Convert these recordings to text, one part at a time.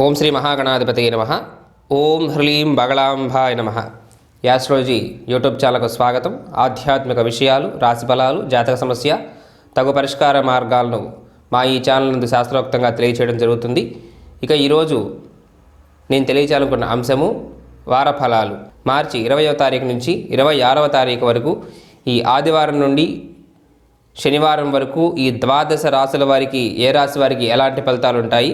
ఓం శ్రీ మహాగణాధిపతయే నమః. ఓం హ్రీం బగళాంబాయ నమః. యాస్ట్రాలజీ యూట్యూబ్ ఛానల్కు స్వాగతం. ఆధ్యాత్మిక విషయాలు, రాశిఫలాలు, జాతక సమస్య, తగు పరిష్కార మార్గాలను మా ఈ ఛానల్ నందు శాస్త్రోక్తంగా తెలియచేయడం జరుగుతుంది. ఇక ఈరోజు నేను తెలియచేయాలనుకున్న అంశము వార ఫలాలు. మార్చి 20వ తారీఖు నుంచి 26వ తారీఖు వరకు, ఈ ఆదివారం నుండి శనివారం వరకు ఈ ద్వాదశ రాశుల వారికి, ఏ రాశి వారికి ఎలాంటి ఫలితాలు ఉంటాయి,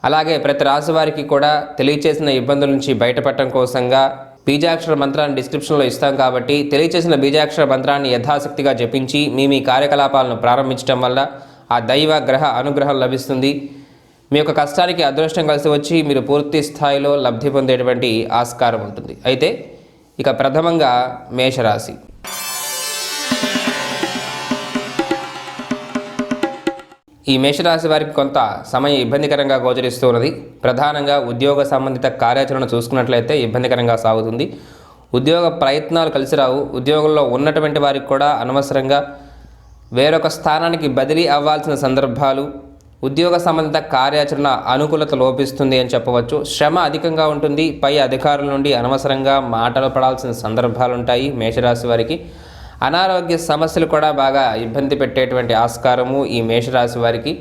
అలాగే ప్రతి రాశి వారికి కూడా తెలియచేసిన ఇబ్బందుల నుంచి బయటపడటం కోసంగా బీజాక్షర మంత్రాన్ని డిస్క్రిప్షన్లో ఇస్తాం. కాబట్టి తెలియచేసిన బీజాక్షర మంత్రాన్ని యథాశక్తిగా జపించి మీ కార్యకలాపాలను ప్రారంభించడం వల్ల ఆ దైవ గ్రహ అనుగ్రహం లభిస్తుంది. మీ యొక్క కష్టానికి అదృష్టం కలిసి వచ్చి మీరు పూర్తి స్థాయిలో లబ్ధి పొందేటువంటి ఆస్కారం ఉంటుంది. అయితే ఇక ప్రథమంగా మేషరాశి. ఈ మేషరాశి వారికి కొంత సమయం ఇబ్బందికరంగా గోచరిస్తూ ఉన్నది. ప్రధానంగా ఉద్యోగ సంబంధిత కార్యాచరణ చూసుకున్నట్లయితే ఇబ్బందికరంగా సాగుతుంది. ఉద్యోగ ప్రయత్నాలు కలిసి రావు. ఉద్యోగంలో ఉన్నటువంటి వారికి కూడా అనవసరంగా వేరొక స్థానానికి బదిలీ అవ్వాల్సిన సందర్భాలు, ఉద్యోగ సంబంధిత కార్యాచరణ అనుకూలత లోపిస్తుంది అని చెప్పవచ్చు. శ్రమ అధికంగా ఉంటుంది. పై అధికారుల నుండి అనవసరంగా మాటలు పడాల్సిన సందర్భాలు ఉంటాయి. మేషరాశి వారికి అనారోగ్య సమస్యలు కూడా బాగా ఇబ్బంది పెట్టేటువంటి ఆస్కారము ఈ మేషరాశి వారికి.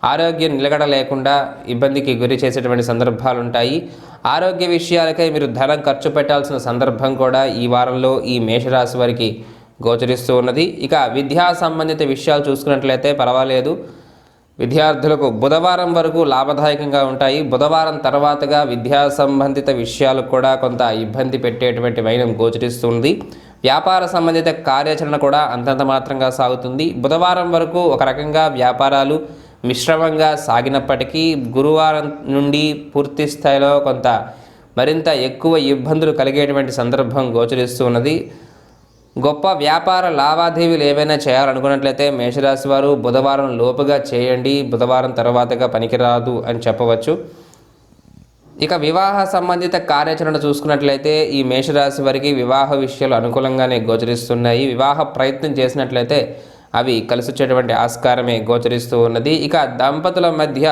ఆరోగ్యం నిలకడ లేకుండా ఇబ్బందికి గురి చేసేటువంటి సందర్భాలు ఉంటాయి. ఆరోగ్య విషయాలకై మీరు ధనం ఖర్చు పెట్టాల్సిన సందర్భం కూడా ఈ వారంలో ఈ మేషరాశి వారికి గోచరిస్తూ ఉన్నది. ఇక విద్యా సంబంధిత విషయాలు చూసుకున్నట్లయితే పర్వాలేదు. విద్యార్థులకు బుధవారం వరకు లాభదాయకంగా ఉంటాయి. బుధవారం తర్వాతగా విద్యా సంబంధిత విషయాలు కూడా కొంత ఇబ్బంది పెట్టేటువంటి వైనం గోచరిస్తుంది. వ్యాపార సంబంధిత కార్యాచరణ కూడా అంతంత మాత్రంగా సాగుతుంది. బుధవారం వరకు ఒక రకంగా వ్యాపారాలు మిశ్రమంగా సాగినప్పటికీ గురువారం నుండి పూర్తి స్థాయిలో కొంత మరింత ఎక్కువ ఇబ్బందులు కలిగేటువంటి సందర్భం గోచరిస్తూ ఉన్నది. గొప్ప వ్యాపార లావాదేవీలు ఏవైనా చేయాలనుకున్నట్లయితే మేషరాశి వారు బుధవారం లోపుగా చేయండి. బుధవారం తర్వాతగా పనికిరాదు అని చెప్పవచ్చు. ఇక వివాహ సంబంధిత కార్యాచరణ చూసుకున్నట్లయితే ఈ మేషరాశి వారికి వివాహ విషయాలు అనుకూలంగానే గోచరిస్తున్నాయి. వివాహ ప్రయత్నం చేసినట్లయితే అవి కలిసి వచ్చేటువంటి ఆస్కారమే గోచరిస్తూ ఉన్నది. ఇక దంపతుల మధ్య,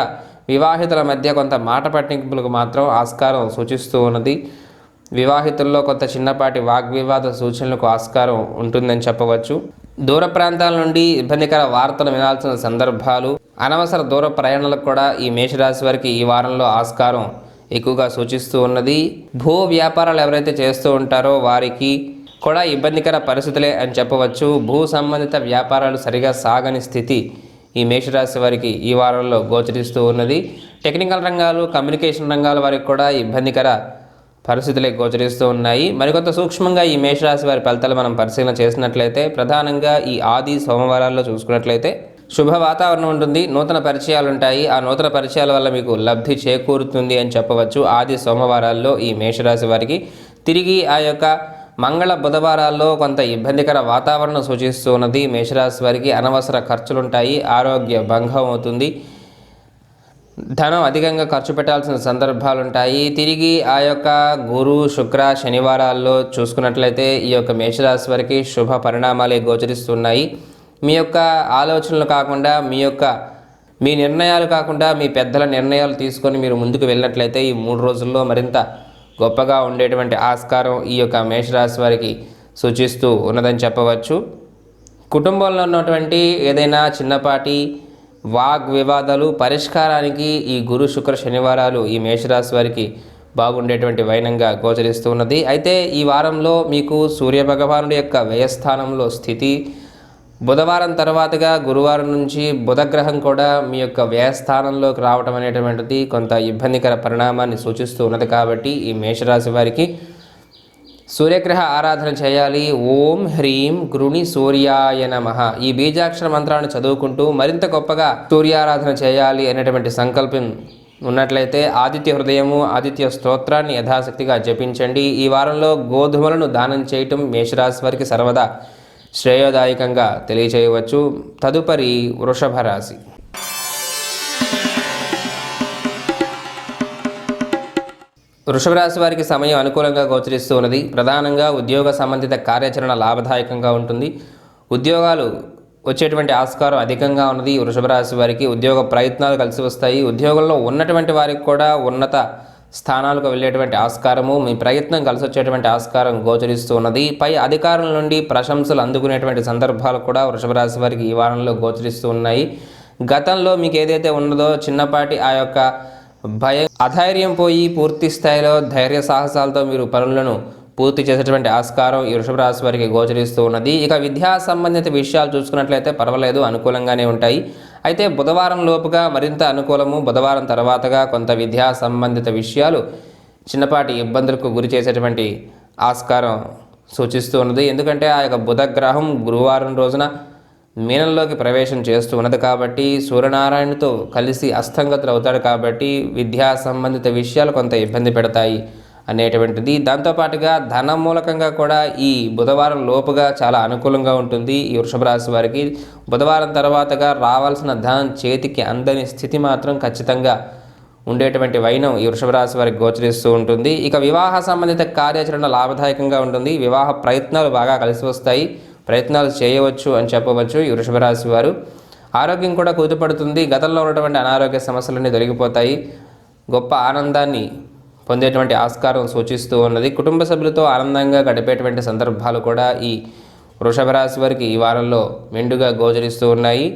వివాహితుల మధ్య కొంత మాట పట్టింపులకు మాత్రం ఆస్కారం సూచిస్తూ ఉన్నది. వివాహితుల్లో కొంత చిన్నపాటి వాగ్వివాద సూచనలకు ఆస్కారం ఉంటుందని చెప్పవచ్చు. దూర ప్రాంతాల నుండి ఇబ్బందికర వార్తలు వినాల్సిన సందర్భాలు, అనవసర దూర ప్రయాణాలకు కూడా ఈ మేషరాశి వారికి ఈ వారంలో ఆస్కారం ఎక్కువగా సూచిస్తూ ఉన్నది. భూ వ్యాపారాలు ఎవరైతే చేస్తూ ఉంటారో వారికి కూడా ఇబ్బందికర పరిస్థితులే అని చెప్పవచ్చు. భూ సంబంధిత వ్యాపారాలు సరిగా సాగని స్థితి ఈ మేషరాశి వారికి ఈ వారంలో గోచరిస్తూ ఉన్నది. టెక్నికల్ రంగాలు, కమ్యూనికేషన్ రంగాల వారికి కూడా ఇబ్బందికర పరిస్థితులే గోచరిస్తూ ఉన్నాయి. మరికొంత సూక్ష్మంగా ఈ మేషరాశి వారి ఫలితాలు మనం పరిశీలన చేసినట్లయితే ప్రధానంగా ఈ ఆది సోమవారాల్లో చూసుకున్నట్లయితే శుభ వాతావరణం ఉంటుంది. నూతన పరిచయాలు ఉంటాయి. ఆ నూతన పరిచయాల వల్ల మీకు లబ్ధి చేకూరుతుంది అని చెప్పవచ్చు. ఆది సోమవారాల్లో ఈ మేషరాశి వారికి తిరిగి ఆ యొక్క మంగళ బుధవారాల్లో కొంత ఇబ్బందికర వాతావరణం సూచిస్తూ ఉన్నది. మేషరాశి వారికి అనవసర ఖర్చులుంటాయి. ఆరోగ్య భంగం అవుతుంది. ధనం అధికంగా ఖర్చు పెట్టాల్సిన సందర్భాలు ఉంటాయి. తిరిగి ఆ యొక్క గురు, శుక్ర, శనివారాల్లో చూసుకున్నట్లయితే ఈ యొక్క మేషరాశి వారికి శుభ పరిణామాలే గోచరిస్తున్నాయి. మీ యొక్క ఆలోచనలు కాకుండా, మీ నిర్ణయాలు కాకుండా మీ పెద్దల నిర్ణయాలు తీసుకొని మీరు ముందుకు వెళ్ళినట్లయితే ఈ 3 రోజుల్లో మరింత గొప్పగా ఉండేటువంటి ఆస్కారం ఈ యొక్క మేషరాశి వారికి సూచిస్తూ ఉన్నదని చెప్పవచ్చు. కుటుంబంలో ఉన్నటువంటి ఏదైనా చిన్నపాటి వాగ్వివాదాలు పరిష్కారానికి ఈ గురు, శుక్ర, శనివారాలు ఈ మేషరాశి వారికి బాగుండేటువంటి వైనంగా గోచరిస్తూ ఉన్నది. అయితే ఈ వారంలో మీకు సూర్యభగవానుడి యొక్క వ్యయస్థానంలో స్థితి, బుధవారం తర్వాతగా గురువారం నుంచి బుధగ్రహం కూడా మీ యొక్క వ్యయస్థానంలోకి రావటం అనేటువంటిది కొంత ఇబ్బందికర పరిణామాన్ని సూచిస్తూ ఉన్నది. కాబట్టి ఈ మేషరాశి వారికి సూర్యగ్రహ ఆరాధన చేయాలి. ఓం హ్రీం గృణి సూర్యాయ నమః ఈ బీజాక్షర మంత్రాన్ని చదువుకుంటూ మరింత గొప్పగా సూర్యారాధన చేయాలి అనేటువంటి సంకల్పం ఉన్నట్లయితే ఆదిత్య హృదయము, ఆదిత్య స్తోత్రాన్ని యథాశక్తిగా జపించండి. ఈ వారంలో గోధుమలను దానం చేయటం మేషరాశి వారికి సర్వదా శ్రేయోదాయకంగా తెలియచేయవచ్చు. తదుపరి వృషభ రాశి. వృషభ రాశి వారికి సమయం అనుకూలంగా గోచరిస్తూ ఉన్నది. ప్రధానంగా ఉద్యోగ సంబంధిత కార్యాచరణ లాభదాయకంగా ఉంటుంది. ఉద్యోగాలు వచ్చేటువంటి ఆస్కారం అధికంగా ఉన్నది ఈ వృషభ రాశి వారికి. ఉద్యోగ ప్రయత్నాలు కలిసి వస్తాయి. ఉద్యోగంలో ఉన్నటువంటి వారికి కూడా ఉన్నత స్థానాలకు వెళ్ళేటువంటి ఆస్కారము, మీ ప్రయత్నం కలిసి వచ్చేటువంటి ఆస్కారం గోచరిస్తూ ఉన్నది. పై అధికారుల నుండి ప్రశంసలు అందుకునేటువంటి సందర్భాలు కూడా వృషభ రాశి వారికి ఈ వారంలో గోచరిస్తూ ఉన్నాయి. గతంలో మీకు ఏదైతే ఉన్నదో చిన్నపాటి ఆ యొక్క భయం, అధైర్యం పోయి పూర్తి స్థాయిలో ధైర్య సాహసాలతో మీరు పనులను పూర్తి చేసేటువంటి ఆస్కారం ఈ వృషభ రాశి వారికి గోచరిస్తూ ఉన్నది. ఇక విద్యా సంబంధిత విషయాలు చూసుకున్నట్లయితే పర్వాలేదు, అనుకూలంగానే ఉంటాయి. అయితే బుధవారం లోపుగా మరింత అనుకూలము, బుధవారం తర్వాతగా కొంత విద్యా సంబంధిత విషయాలు చిన్నపాటి ఇబ్బందులకు గురి చేసేటువంటి ఆస్కారం సూచిస్తూ ఉన్నది. ఎందుకంటే ఆ యొక్క బుధ గ్రహం గురువారం రోజున మీనంలోకి ప్రవేశం చేస్తూ ఉన్నది కాబట్టి, సూర్యనారాయణతో కలిసి అస్తంగతులు అవుతాడు కాబట్టి విద్యా సంబంధిత విషయాలు కొంత ఇబ్బంది పెడతాయి అనేటువంటిది. దాంతోపాటుగా ధన మూలకంగా కూడా ఈ బుధవారం లోపుగా చాలా అనుకూలంగా ఉంటుంది ఈ వృషభ రాశి వారికి. బుధవారం తర్వాతగా రావాల్సిన ధనం చేతికి అందని స్థితి మాత్రం ఖచ్చితంగా ఉండేటువంటి వైనం ఈ వృషభ రాశి వారికి గోచరిస్తూ ఉంటుంది. ఇక వివాహ సంబంధిత కార్యాచరణ లాభదాయకంగా ఉంటుంది. వివాహ ప్రయత్నాలు బాగా కలిసి వస్తాయి. ప్రయత్నాలు చేయవచ్చు అని చెప్పవచ్చు ఈ వృషభ రాశి వారు. ఆరోగ్యం కూడా కుదుటపడుతుంది. గతంలో ఉన్నటువంటి అనారోగ్య సమస్యలన్నీ తొలగిపోతాయి. గొప్ప ఆనందాన్ని పొందేటువంటి ఆస్కారం సూచిస్తూ ఉన్నది. కుటుంబ సభ్యులతో ఆనందంగా గడిపేటువంటి సందర్భాలు కూడా ఈ వృషభ రాశి వారికి ఈ వారంలో మెండుగా గోచరిస్తూ ఉన్నాయి.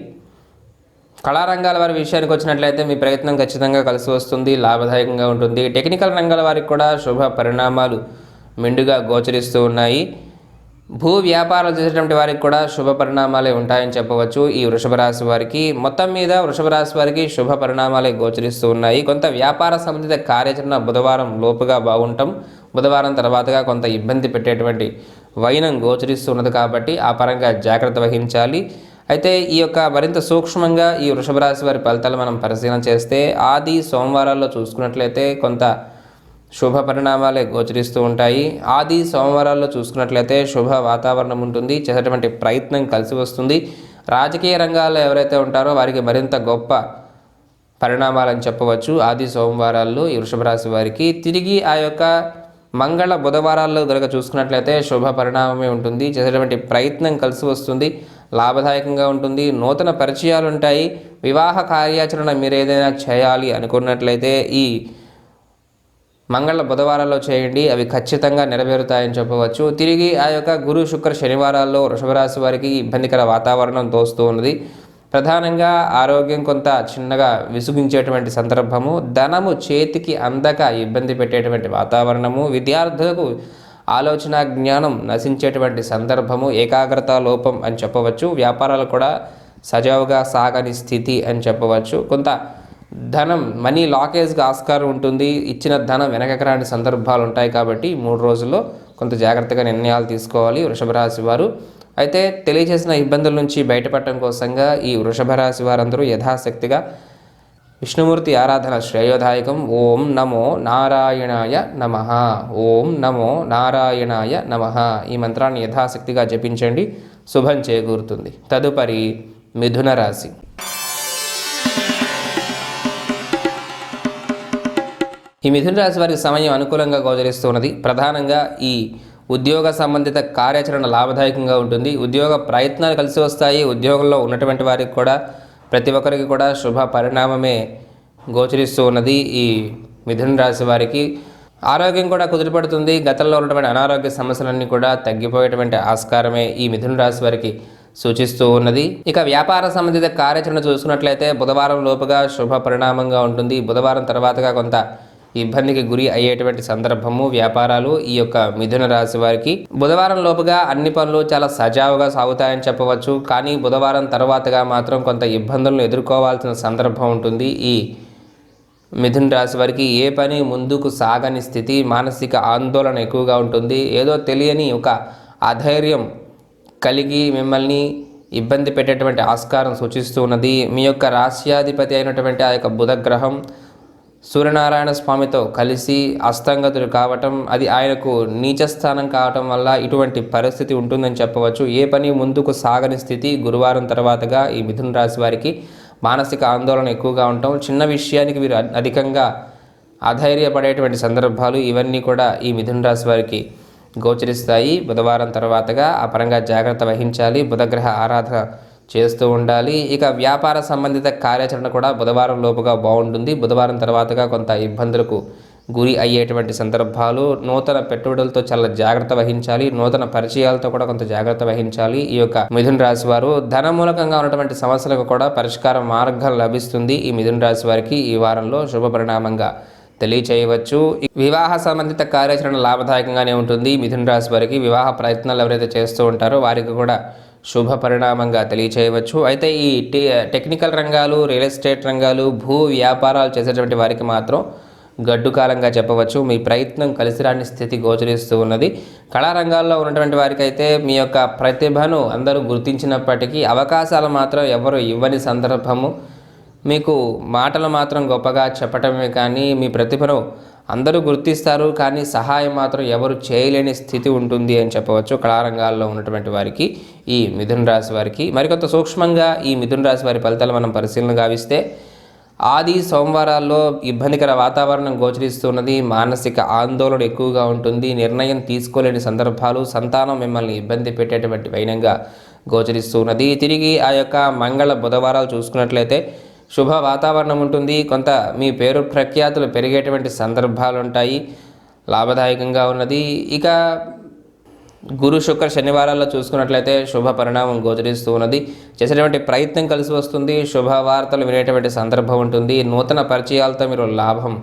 కళారంగాల వారి విషయానికి వచ్చినట్లయితే మీ ప్రయత్నం ఖచ్చితంగా కలిసి వస్తుంది, లాభదాయకంగా ఉంటుంది. టెక్నికల్ రంగాల వారికి కూడా శుభ పరిణామాలు మెండుగా గోచరిస్తూ ఉన్నాయి. భూ వ్యాపారాలు చేసేటువంటి వారికి కూడా శుభ పరిణామాలే ఉంటాయని చెప్పవచ్చు ఈ వృషభ రాశి వారికి. మొత్తం మీద వృషభ రాశి వారికి శుభ పరిణామాలే గోచరిస్తూ ఉన్నాయి. కొంత వ్యాపార సంబంధిత కార్యాచరణ బుధవారం లోపుగా బాగుంటాం. బుధవారం తర్వాతగా కొంత ఇబ్బంది పెట్టేటువంటి వైనం గోచరిస్తున్నది కాబట్టి ఆ పరంగా జాగ్రత్త వహించాలి. అయితే ఈ యొక్క మరింత సూక్ష్మంగా ఈ వృషభ రాశి వారి ఫలితాలు మనం పరిశీలన చేస్తే ఆది సోమవారాల్లో చూసుకున్నట్లయితే కొంత శుభ పరిణామాలే గోచరిస్తూ ఉంటాయి. ఆది సోమవారాల్లో చూసుకున్నట్లయితే శుభ వాతావరణం ఉంటుంది. చేసేటువంటి ప్రయత్నం కలిసి వస్తుంది. రాజకీయ రంగాల్లో ఎవరైతే ఉంటారో వారికి మరింత గొప్ప పరిణామాలని చెప్పవచ్చు ఆది సోమవారాల్లో ఈ వృషభ రాశి వారికి. తిరిగి ఆ యొక్క మంగళ బుధవారాల్లో కనుక చూసుకున్నట్లయితే శుభ పరిణామమే ఉంటుంది. చేసేటువంటి ప్రయత్నం కలిసి వస్తుంది, లాభదాయకంగా ఉంటుంది. నూతన పరిచయాలు ఉంటాయి. వివాహ కార్యాచరణ మీరు ఏదైనా చేయాలి అనుకున్నట్లయితే ఈ మంగళ బుధవారాల్లో చేయండి, అవి ఖచ్చితంగా నెరవేరుతాయని చెప్పవచ్చు. తిరిగి ఆ యొక్క గురు శుక్ర శనివారాల్లో వృషభ రాశి వారికి ఇబ్బందికర వాతావరణం తోస్తూ ఉన్నది. ప్రధానంగా ఆరోగ్యం కొంత చిన్నగా విసుగించేటువంటి సందర్భము, ధనము చేతికి అందక ఇబ్బంది పెట్టేటువంటి వాతావరణము, విద్యార్థులకు ఆలోచన జ్ఞానం నశించేటువంటి సందర్భము, ఏకాగ్రత లోపం అని చెప్పవచ్చు. వ్యాపారాలు కూడా సజావుగా సాగని స్థితి అని చెప్పవచ్చు. కొంత ధనం మనీ లాకేజ్గా ఆస్కారం ఉంటుంది. ఇచ్చిన ధనం వెనకరాని సందర్భాలు ఉంటాయి కాబట్టి 3 రోజుల్లో కొంత జాగ్రత్తగా నిర్ణయాలు తీసుకోవాలి వృషభ రాశి వారు. అయితే తెలియజేసిన ఇబ్బందుల నుంచి బయటపడటం కోసంగా ఈ వృషభ రాశి వారందరూ యథాశక్తిగా విష్ణుమూర్తి ఆరాధన శ్రేయోదాయకం. ఓం నమో నారాయణాయ నమః, ఓం నమో నారాయణాయ నమః ఈ మంత్రాన్ని యథాశక్తిగా జపించండి, శుభం చేకూరుతుంది. తదుపరి మిథున రాశి. ఈ మిథున రాశి వారికి సమయం అనుకూలంగా గోచరిస్తున్నది. ప్రధానంగా ఈ ఉద్యోగ సంబంధిత కార్యాచరణ లాభదాయకంగా ఉంటుంది. ఉద్యోగ ప్రయత్నాలు కలిసి వస్తాయి. ఉద్యోగంలో ఉన్నటువంటి వారికి కూడా ప్రతి ఒక్కరికి కూడా శుభ పరిణామమే గోచరిస్తూ ఉన్నది ఈ మిథున రాశి వారికి. ఆరోగ్యం కూడా కుదిరిపడుతుంది. గతంలో ఉన్నటువంటి అనారోగ్య సమస్యలన్నీ కూడా తగ్గిపోయేటువంటి ఆస్కారమే ఈ మిథున రాశి వారికి సూచిస్తూ ఉన్నది. ఇక వ్యాపార సంబంధిత కార్యాచరణ చూసుకున్నట్లయితే బుధవారం లోపుగా శుభ పరిణామంగా ఉంటుంది. బుధవారం తర్వాతగా కొంత ఇబ్బందికి గురి అయ్యేటువంటి సందర్భము వ్యాపారాలు ఈ యొక్క మిథున రాశి వారికి. బుధవారం లోపుగా అన్ని పనులు చాలా సజావుగా సాగుతాయని చెప్పవచ్చు. కానీ బుధవారం తర్వాతగా మాత్రం కొంత ఇబ్బందులను ఎదుర్కోవాల్సిన సందర్భం ఉంటుంది ఈ మిథున రాశి వారికి. ఏ పని ముందుకు సాగని స్థితి, మానసిక ఆందోళన ఎక్కువగా ఉంటుంది. ఏదో తెలియని ఒక అధైర్యం కలిగి మిమ్మల్ని ఇబ్బంది పెట్టేటువంటి ఆస్కారం సూచిస్తూ ఉన్నది. మీ యొక్క రాశ్యాధిపతి అయినటువంటి ఆ యొక్క బుధగ్రహం సూర్యనారాయణ స్వామితో కలిసి అస్తంగతులు కావటం, అది ఆయనకు నీచస్థానం కావటం వల్ల ఇటువంటి పరిస్థితి ఉంటుందని చెప్పవచ్చు. ఏ పని ముందుకు సాగని స్థితి గురువారం తర్వాతగా ఈ మిథున రాశి వారికి. మానసిక ఆందోళన ఎక్కువగా ఉండటం, చిన్న విషయానికి వీరు అధికంగా అధైర్యపడేటువంటి సందర్భాలు ఇవన్నీ కూడా ఈ మిథున రాశి వారికి గోచరిస్తాయి. బుధవారం తర్వాతగా ఆ పరంగా జాగ్రత్త వహించాలి. బుధగ్రహ ఆరాధన చేస్తూ ఉండాలి. ఇక వ్యాపార సంబంధిత కార్యాచరణ కూడా బుధవారం లోపుగా బాగుంటుంది. బుధవారం తర్వాతగా కొంత ఇబ్బందులకు గురి అయ్యేటువంటి సందర్భాలు, నూతన పెట్టుబడులతో చాలా జాగ్రత్త వహించాలి. నూతన పరిచయాలతో కూడా కొంత జాగ్రత్త వహించాలి. ఈ యొక్క మిథున రాశి వారు ధన మూలకంగా ఉన్నటువంటి సమస్యలకు కూడా పరిష్కార మార్గం లభిస్తుంది. ఈ మిథున రాశి వారికి ఈ వారంలో శుభ పరిణామంగా తెలియచేయవచ్చు. వివాహ సంబంధిత కార్యాచరణ లాభదాయకంగానే ఉంటుంది. మిథున రాశి వారికి వివాహ ప్రయత్నాలు ఎవరైతే చేస్తూ ఉంటారో వారికి కూడా శుభ పరిణామంగా తెలియచేయవచ్చు. అయితే ఈ టెక్నికల్ రంగాలు, రియల్ ఎస్టేట్ రంగాలు, భూ వ్యాపారాలు చేసేటువంటి వారికి మాత్రం గడ్డు కాలంగా చెప్పవచ్చు. మీ ప్రయత్నం కలిసిరాని స్థితి గోచరిస్తూ ఉన్నది. కళారంగాల్లో ఉన్నటువంటి వారికి అయితే మీ యొక్క ప్రతిభను అందరూ గుర్తించినప్పటికీ అవకాశాలు మాత్రం ఎవరు ఇవ్వని సందర్భము. మీకు మాటలు మాత్రం గొప్పగా చెప్పటమే కానీ మీ ప్రతిభను అందరూ గుర్తిస్తారు, కానీ సహాయం మాత్రం ఎవరు చేయలేని స్థితి ఉంటుంది అని చెప్పవచ్చు. కళారంగాల్లో ఉన్నటువంటి వారికి, ఈ మిథున రాశి వారికి మరికొంత సూక్ష్మంగా ఈ మిథున రాశి వారి ఫలితాలు మనం పరిశీలన గావిస్తే, ఆది సోమవారాల్లో ఇబ్బందికర వాతావరణం గోచరిస్తున్నది. మానసిక ఆందోళన ఎక్కువగా ఉంటుంది. నిర్ణయం తీసుకోలేని సందర్భాలు, సంతానం మిమ్మల్ని ఇబ్బంది పెట్టేటువంటి వైనంగా గోచరిస్తున్నది. తిరిగి ఆ యొక్క మంగళ బుధవారాలు చూసుకున్నట్లయితే శుభ వాతావరణం ఉంటుంది. కొంత మీ పేరు ప్రఖ్యాతులు పెరిగేటువంటి సందర్భాలు ఉంటాయి. లాభదాయకంగా ఉన్నది. ఇక గురు శుక్ర శనివారాల్లో చూసుకున్నట్లయితే శుభ పరిణామం గోచరిస్తూ ఉన్నది. చేసేటువంటి ప్రయత్నం కలిసి వస్తుంది. శుభవార్తలు వినేటువంటి సందర్భం ఉంటుంది. నూతన పరిచయాలతో మీరు లాభం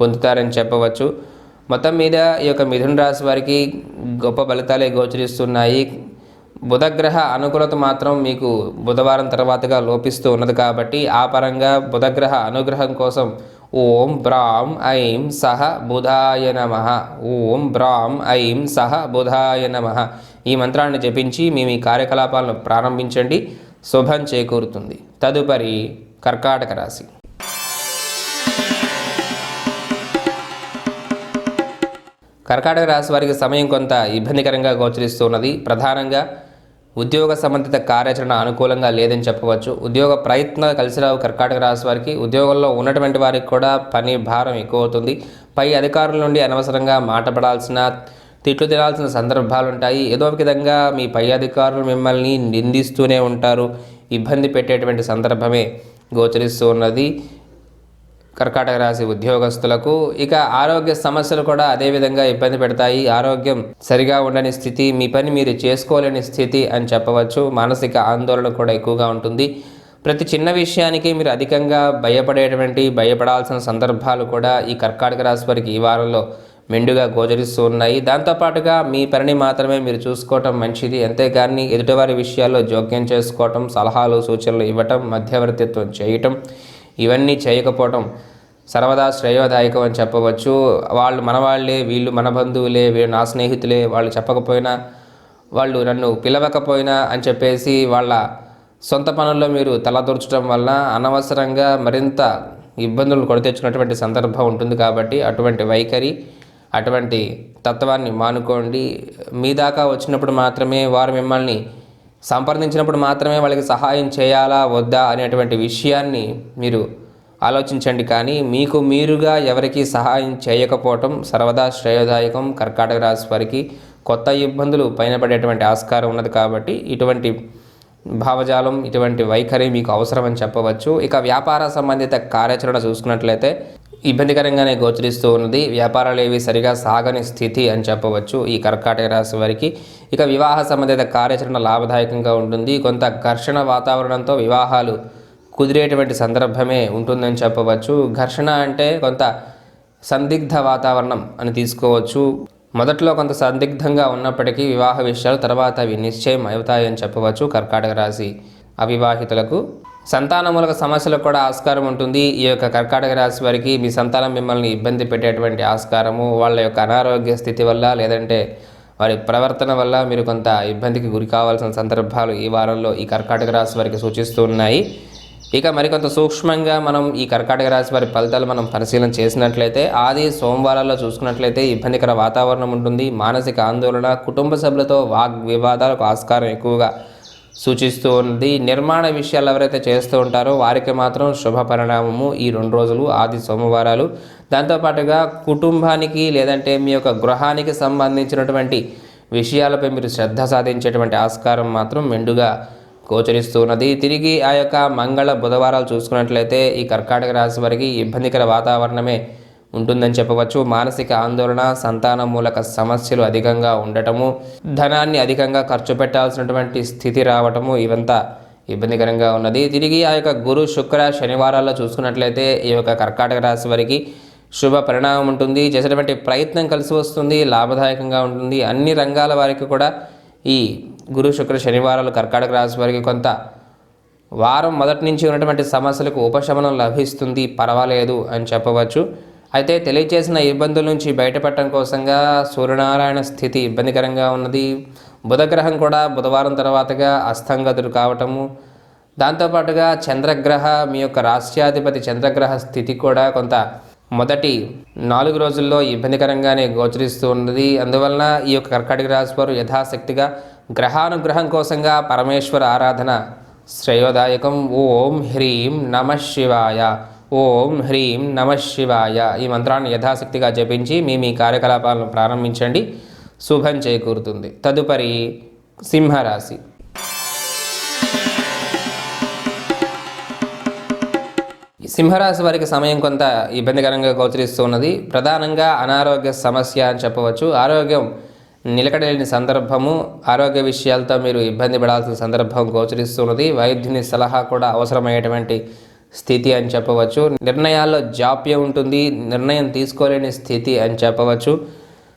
పొందుతారని చెప్పవచ్చు. మొత్తం మీద ఈ యొక్క మిథున రాశి వారికి గొప్ప ఫలితాలే గోచరిస్తున్నాయి. బుధగ్రహ అనుకూలత మాత్రం మీకు బుధవారం తర్వాతగా లోపిస్తూ ఉన్నది కాబట్టి ఆ పరంగా బుధగ్రహ అనుగ్రహం కోసం ఓం బ్రాం ఐం సహ బుధాయ నమః, ఓం బ్రాం ఐం సహ బుధాయ నమః ఈ మంత్రాన్ని జపించి మీ కార్యకలాపాలను ప్రారంభించండి. శుభం చేకూరుతుంది. తదుపరి కర్కాటక రాశి. కర్కాటక రాశి వారికి సమయం కొంత ఇబ్బందికరంగా గోచరిస్తున్నది. ప్రధానంగా ఉద్యోగ సంబంధిత కార్యాచరణ అనుకూలంగా లేదని చెప్పవచ్చు. ఉద్యోగ ప్రయత్నాలు కలిసిరావు. కర్కాటక రాశి వారికి ఉద్యోగంలో ఉన్నటువంటి వారికి కూడా పని భారం ఎక్కువ అవుతుంది. పై అధికారుల నుండి అనవసరంగా మాటపడాల్సిన, తిట్లు తినాల్సిన సందర్భాలు ఉంటాయి. ఏదో ఒక విధంగా మీ పై అధికారులు మిమ్మల్ని నిందిస్తూనే ఉంటారు. ఇబ్బంది పెట్టేటువంటి సందర్భమే గోచరిస్తూ ఉన్నది కర్కాటక రాశి ఉద్యోగస్తులకు. ఇక ఆరోగ్య సమస్యలు కూడా అదేవిధంగా ఇబ్బంది పెడతాయి. ఆరోగ్యం సరిగా ఉండని స్థితి, మీ పని మీరు చేసుకోలేని స్థితి అని చెప్పవచ్చు. మానసిక ఆందోళన కూడా ఎక్కువగా ఉంటుంది. ప్రతి చిన్న విషయానికి మీరు అధికంగా భయపడాల్సిన సందర్భాలు కూడా ఈ కర్కాటక రాశి వారికి ఈ వారంలో మెండుగా గోచరిస్తూ ఉన్నాయి. దాంతోపాటుగా మీ పనిని మాత్రమే మీరు చూసుకోవటం మంచిది. అంతేగాని ఎదుటివారి విషయాల్లో జోక్యం చేసుకోవటం, సలహాలు సూచనలు ఇవ్వటం, మధ్యవర్తిత్వం చేయటం ఇవన్నీ చేయకపోవటం సర్వదా శ్రేయోదాయకం అని చెప్పవచ్చు. వాళ్ళు మన వాళ్ళే, వీళ్ళు మన బంధువులే, వీళ్ళు నా స్నేహితులే, వాళ్ళు చెప్పకపోయినా, వాళ్ళు నన్ను పిలవకపోయినా అని చెప్పేసి వాళ్ళ సొంత పనుల్లో మీరు తలదూర్చడం వల్ల అనవసరంగా మరింత ఇబ్బందులు కొని తెచ్చుకున్నటువంటి సందర్భం ఉంటుంది. కాబట్టి అటువంటి వైఖరి, అటువంటి తత్వాన్ని మానుకోండి. మీ దాకా వచ్చినప్పుడు మాత్రమే, వారు మిమ్మల్ని సంప్రదించినప్పుడు మాత్రమే వాళ్ళకి సహాయం చేయాలా వద్దా అనేటువంటి విషయాన్ని మీరు ఆలోచించండి. కానీ మీకు మీరుగా ఎవరికి సహాయం చేయకపోవటం సర్వదా శ్రేయోదాయకం. కర్కాటక రాశి వారికి కొత్త ఇబ్బందులు పైన పడేటువంటి ఆస్కారం ఉన్నది. కాబట్టి ఇటువంటి భావజాలం, ఇటువంటి వైఖరి మీకు అవసరమని చెప్పవచ్చు. ఇక వ్యాపార సంబంధిత కార్యాచరణ చూసుకున్నట్లయితే ఇబ్బందికరంగానే గోచరిస్తూ ఉన్నది. వ్యాపారాలు ఏవి సరిగా సాగని స్థితి అని చెప్పవచ్చు ఈ కర్కాటక రాశి వారికి. ఇక వివాహ సంబంధిత కార్యాచరణ లాభదాయకంగా ఉంటుంది. కొంత ఘర్షణ వాతావరణంతో వివాహాలు కుదిరేటువంటి సందర్భమే ఉంటుందని చెప్పవచ్చు. ఘర్షణ అంటే కొంత సందిగ్ధ వాతావరణం అని తీసుకోవచ్చు. మొదట్లో కొంత సందిగ్ధంగా ఉన్నప్పటికీ వివాహ విషయాలు తర్వాత అవి నిశ్చయం అవుతాయని చెప్పవచ్చు. కర్కాటక రాశి అవివాహితులకు సంతానమూలక సమస్యలకు కూడా ఆస్కారం ఉంటుంది. ఈ యొక్క కర్కాటక రాశి వారికి మీ సంతానం మిమ్మల్ని ఇబ్బంది పెట్టేటువంటి ఆస్కారము, వాళ్ళ యొక్క అనారోగ్య స్థితి వల్ల లేదంటే వారి ప్రవర్తన వల్ల మీరు కొంత ఇబ్బందికి గురి కావాల్సిన సందర్భాలు ఈ వారంలో ఈ కర్కాటక రాశి వారికి సూచిస్తూ ఉన్నాయి. ఇక మరికొంత సూక్ష్మంగా మనం ఈ కర్కాటక రాశి వారి ఫలితాలు మనం పరిశీలన చేసినట్లయితే, ఆది సోమవారాల్లో చూసుకున్నట్లయితే ఇబ్బందికర వాతావరణం ఉంటుంది. మానసిక ఆందోళన, కుటుంబ సభ్యులతో వాగ్ వివాదాలకు ఆస్కారం ఎక్కువగా సూచిస్తూ ఉంది. నిర్మాణ విషయాలు ఎవరైతే చేస్తూ ఉంటారో వారికి మాత్రం శుభ పరిణామము ఈ 2 రోజులు, ఆది సోమవారాలు. దాంతోపాటుగా కుటుంబానికి లేదంటే మీ యొక్క గృహానికి సంబంధించినటువంటి విషయాలపై మీరు శ్రద్ధ సాధించేటువంటి ఆస్కారం మాత్రం మెండుగా గోచరిస్తున్నది. తిరిగి ఆ యొక్క మంగళ బుధవారాలు చూసుకున్నట్లయితే ఈ కర్కాటక రాశి వారికి ఇబ్బందికర వాతావరణమే ఉంటుందని చెప్పవచ్చు. మానసిక ఆందోళన, సంతాన మూలక సమస్యలు అధికంగా ఉండటము, ధనాన్ని అధికంగా ఖర్చు పెట్టాల్సినటువంటి స్థితి రావటము ఇవంతా ఇబ్బందికరంగా ఉన్నది. తిరిగి ఆ యొక్క గురు శుక్ర శనివారాల్లో చూసుకున్నట్లయితే ఈ యొక్క కర్కాటక రాశి వారికి శుభ పరిణామం ఉంటుంది. చేసేటువంటి ప్రయత్నం కలిసి వస్తుంది, లాభదాయకంగా ఉంటుంది. అన్ని రంగాల వారికి కూడా ఈ గురు శుక్ర శనివారాలు కర్కాటక రాశి వారికి కొంత వారం మొదటి నుంచి ఉన్నటువంటి సమస్యలకు ఉపశమనం లభిస్తుంది, పర్వాలేదు అని చెప్పవచ్చు. అయితే తెలియచేసిన ఇబ్బందుల నుంచి బయటపడటం కోసంగా సూర్యనారాయణ స్థితి ఇబ్బందికరంగా ఉన్నది. బుధగ్రహం కూడా బుధవారం తర్వాతగా అస్తంగతుడు కావటము, దాంతోపాటుగా చంద్రగ్రహ మీ యొక్క రాష్ట్రాధిపతి చంద్రగ్రహ స్థితి కూడా కొంత మొదటి 4 రోజుల్లో ఇబ్బందికరంగానే గోచరిస్తూ ఉన్నది. అందువలన ఈ యొక్క కర్కాటక రాశి వారు యథాశక్తిగా గ్రహానుగ్రహం కోసంగా పరమేశ్వర ఆరాధన శ్రేయోదాయకం. ఓం హ్రీం నమ శివాయ, ఓం హ్రీం నమ శివాయ ఈ మంత్రాన్ని యథాశక్తిగా జపించి మీ కార్యకలాపాలను ప్రారంభించండి, శుభం చేకూరుతుంది. తదుపరి సింహరాశి. సింహరాశి వారికి సమయం కొంత ఇబ్బందికరంగా గోచరిస్తున్నది. ప్రధానంగా అనారోగ్య సమస్య అని చెప్పవచ్చు. ఆరోగ్యం నిలకడలేని సందర్భము, ఆరోగ్య విషయాలతో మీరు ఇబ్బంది పడాల్సిన సందర్భం గోచరిస్తున్నది. వైద్యుని సలహా కూడా అవసరమయ్యేటువంటి స్థితి అని చెప్పవచ్చు. నిర్ణయాల్లో జాప్యం ఉంటుంది, నిర్ణయం తీసుకోలేని స్థితి అని చెప్పవచ్చు.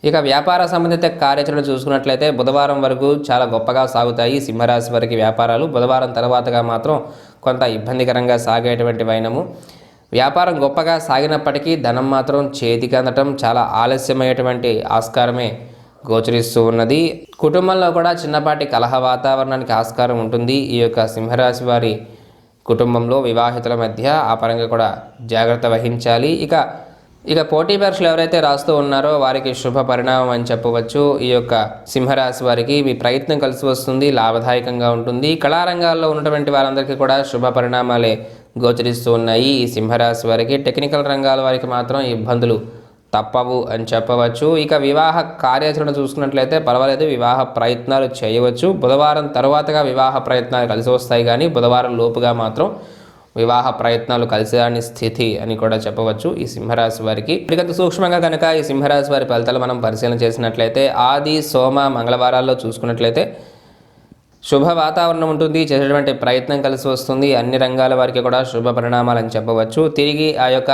ఇక వ్యాపార సంబంధిత కార్యాచరణ చూసుకున్నట్లయితే బుధవారం వరకు చాలా గొప్పగా సాగుతాయి సింహరాశి వారికి వ్యాపారాలు. బుధవారం తర్వాతగా మాత్రం కొంత ఇబ్బందికరంగా సాగేటువంటి వైనము. వ్యాపారం గొప్పగా సాగినప్పటికీ ధనం మాత్రం చేతికి అందటం చాలా ఆలస్యమయ్యేటువంటి ఆస్కారమే గోచరిస్తూ ఉన్నది. కుటుంబంలో కూడా చిన్నపాటి కలహ వాతావరణానికి ఆస్కారం ఉంటుంది. ఈ యొక్క సింహరాశి వారి కుటుంబంలో వివాహితుల మధ్య ఆ పరంగా కూడా జాగ్రత్త వహించాలి. ఇక పోటీ పరీక్షలు ఎవరైతే రాస్తూ ఉన్నారో వారికి శుభ పరిణామం అని చెప్పవచ్చు. ఈ యొక్క సింహరాశి వారికి మీ ప్రయత్నం కలిసి వస్తుంది, లాభదాయకంగా ఉంటుంది. కళారంగాల్లో ఉన్నటువంటి వారందరికీ కూడా శుభ పరిణామాలే గోచరిస్తూ ఉన్నాయి. ఈ సింహరాశి వారికి టెక్నికల్ రంగాల వారికి మాత్రం ఇబ్బందులు తప్పవు అని చెప్పవచ్చు. ఇక వివాహ కార్యాచరణ చూసుకున్నట్లయితే పర్వాలేదు, వివాహ ప్రయత్నాలు చేయవచ్చు. బుధవారం తర్వాతగా వివాహ ప్రయత్నాలు కలిసి వస్తాయి, కానీ బుధవారం లోపుగా మాత్రం వివాహ ప్రయత్నాలు కలిసేదాని స్థితి అని కూడా చెప్పవచ్చు ఈ సింహరాశి వారికి. ఇక సూక్ష్మంగా కనుక ఈ సింహరాశి వారి ఫలితాలు మనం పరిశీలన చేసినట్లయితే ఆది, సోమ, మంగళవారాల్లో చూసుకున్నట్లయితే శుభ వాతావరణం ఉంటుంది, చేసేటువంటి ప్రయత్నం కలిసి వస్తుంది. అన్ని రంగాల వారికి కూడా శుభ పరిణామాలు అని చెప్పవచ్చు. తిరిగి ఆ యొక్క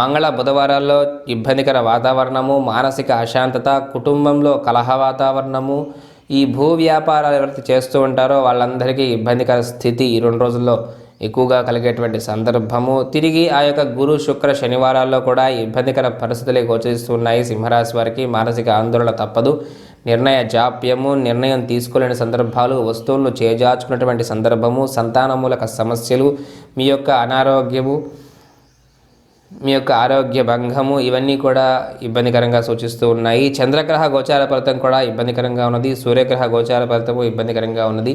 మంగళ బుధవారాల్లో ఇబ్బందికర వాతావరణము, మానసిక అశాంతత, కుటుంబంలో కలహ వాతావరణము, ఈ భూ వ్యాపారాలు ఎవరైతే చేస్తూ ఉంటారో వాళ్ళందరికీ ఇబ్బందికర స్థితి ఈ 2 రోజుల్లో ఎక్కువగా కలిగేటువంటి సందర్భము. తిరిగి ఆ యొక్క గురు శుక్ర శనివారాల్లో కూడా ఇబ్బందికర పరిస్థితులే గోచరిస్తున్నాయి సింహరాశి వారికి. మానసిక ఆందోళన తప్పదు, నిర్ణయ జాప్యము, నిర్ణయం తీసుకోలేని సందర్భాలు, వస్తువులను చేజార్చుకున్నటువంటి సందర్భము, సంతానమూలక సమస్యలు, మీ యొక్క అనారోగ్యము, మీ యొక్క ఆరోగ్య భంగము ఇవన్నీ కూడా ఇబ్బందికరంగా సూచిస్తూ ఉన్నాయి. చంద్రగ్రహ గోచార ఫలితం కూడా ఇబ్బందికరంగా ఉన్నది, సూర్యగ్రహ గోచార ఫలితము ఇబ్బందికరంగా ఉన్నది.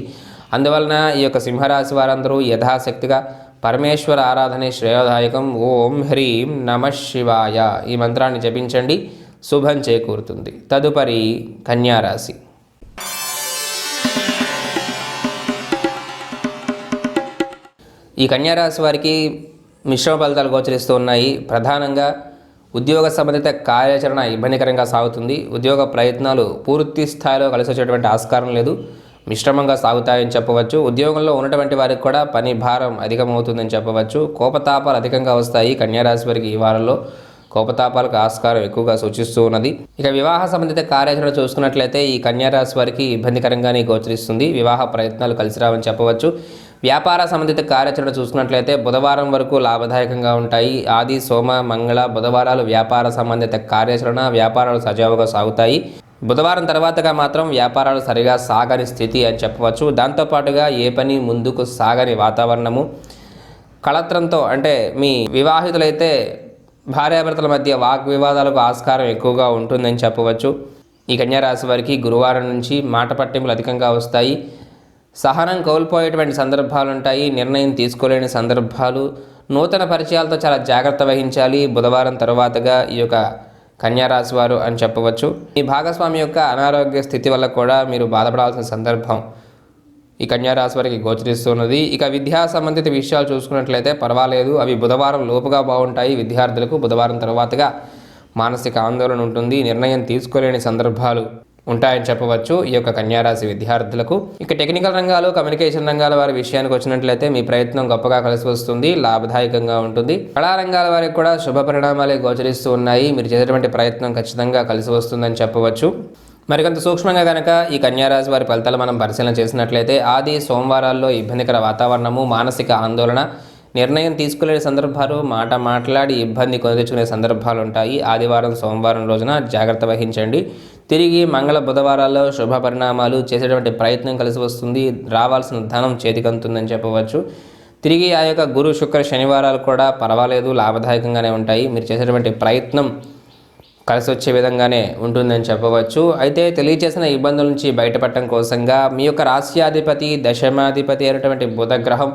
అందువలన ఈ యొక్క సింహరాశి వారందరూ యథాశక్తిగా పరమేశ్వర ఆరాధనే శ్రేయోదాయకం. ఓం హ్రీం నమ శివాయ ఈ మంత్రాన్ని జపించండి, శుభం చేకూరుతుంది. తదుపరి కన్యారాశి. ఈ కన్యారాశి వారికి మిశ్రమ ఫలితాలు గోచరిస్తూ ఉన్నాయి. ప్రధానంగా ఉద్యోగ సంబంధిత కార్యాచరణ ఇబ్బందికరంగా సాగుతుంది. ఉద్యోగ ప్రయత్నాలు పూర్తి స్థాయిలో కలిసి వచ్చేటువంటి ఆస్కారం లేదు, మిశ్రమంగా సాగుతాయని చెప్పవచ్చు. ఉద్యోగంలో ఉన్నటువంటి వారికి కూడా పని భారం అధికమవుతుందని చెప్పవచ్చు. కోపతాపాలు అధికంగా వస్తాయి కన్యారాశి వారికి. ఈ వారంలో కోపతాపాలకు ఆస్కారం ఎక్కువగా సూచిస్తూ ఉన్నది. ఇక వివాహ సంబంధిత కార్యాచరణ చూసుకున్నట్లయితే ఈ కన్యారాశి వారికి ఇబ్బందికరంగానే గోచరిస్తుంది. వివాహ ప్రయత్నాలు కలిసి రావని చెప్పవచ్చు. వ్యాపార సంబంధిత కార్యాచరణ చూసుకున్నట్లయితే బుధవారం వరకు లాభదాయకంగా ఉంటాయి. ఆది, సోమ, మంగళ బుధవారాలు వ్యాపార సంబంధిత కార్యాచరణ, వ్యాపారాలు సజావుగా సాగుతాయి. బుధవారం తర్వాతగా మాత్రం వ్యాపారాలు సరిగా సాగని స్థితి అని చెప్పవచ్చు. దాంతోపాటుగా ఏ పని ముందుకు సాగని వాతావరణము, కళత్రంతో అంటే మీ వివాహితులైతే భార్యాభర్తల మధ్య వాగ్వివాదాలకు ఆస్కారం ఎక్కువగా ఉంటుందని చెప్పవచ్చు. ఈ కన్యారాశి వారికి గురువారం నుంచి మాట పట్టింపులు అధికంగా వస్తాయి. సహనం కోల్పోయేటువంటి సందర్భాలు ఉంటాయి, నిర్ణయం తీసుకోలేని సందర్భాలు, నూతన పరిచయాలతో చాలా జాగ్రత్త వహించాలి బుధవారం తర్వాతగా ఈ యొక్క కన్యారాశి వారు అని చెప్పవచ్చు. ఈ భాగస్వామి యొక్క అనారోగ్య స్థితి వల్ల కూడా మీరు బాధపడాల్సిన సందర్భం ఈ కన్యా రాశి వారికి గోచరిస్తున్నది. ఇక విద్యా సంబంధిత విషయాలు చూసుకున్నట్లయితే పర్వాలేదు, అవి బుధవారం లోపుగా బాగుంటాయి. విద్యార్థులకు బుధవారం తర్వాతగా మానసిక ఆందోళన ఉంటుంది, నిర్ణయం తీసుకోలేని సందర్భాలు ఉంటాయని చెప్పవచ్చు ఈ యొక్క కన్యారాశి విద్యార్థులకు. ఇక టెక్నికల్ రంగాలు, కమ్యూనికేషన్ రంగాల వారి విషయానికి వచ్చినట్లయితే మీ ప్రయత్నం గొప్పగా కలిసి వస్తుంది, లాభదాయకంగా ఉంటుంది. కళా రంగాల వారికి కూడా శుభ పరిణామాలే గోచరిస్తూ ఉన్నాయి. మీరు చేసేటువంటి ప్రయత్నం ఖచ్చితంగా కలిసి వస్తుందని చెప్పవచ్చు. మరికొంత సూక్ష్మంగా కనుక ఈ కన్యారాశి వారి ఫలితాలు మనం పరిశీలన చేసినట్లయితే ఆది సోమవారాల్లో ఇబ్బందికర వాతావరణము, మానసిక ఆందోళన, నిర్ణయం తీసుకోలేని సందర్భాలు, మాట్లాడి ఇబ్బంది కొని సందర్భాలు ఉంటాయి. ఆదివారం సోమవారం రోజున జాగ్రత్త వహించండి. తిరిగి మంగళ బుధవారాల్లో శుభ పరిణామాలు, చేసేటువంటి ప్రయత్నం కలిసి వస్తుంది, రావాల్సిన ధనం చేతికంతుందని చెప్పవచ్చు. తిరిగి ఆ యొక్క గురు శుక్ర శనివారాలు కూడా పర్వాలేదు, లాభదాయకంగానే ఉంటాయి. మీరు చేసేటువంటి ప్రయత్నం కలిసి వచ్చే విధంగానే ఉంటుందని చెప్పవచ్చు. అయితే తెలియచేసిన ఇబ్బందుల నుంచి బయటపడటం కోసంగా మీ యొక్క రాశ్యాధిపతి, దశమాధిపతి అయినటువంటి బుధగ్రహం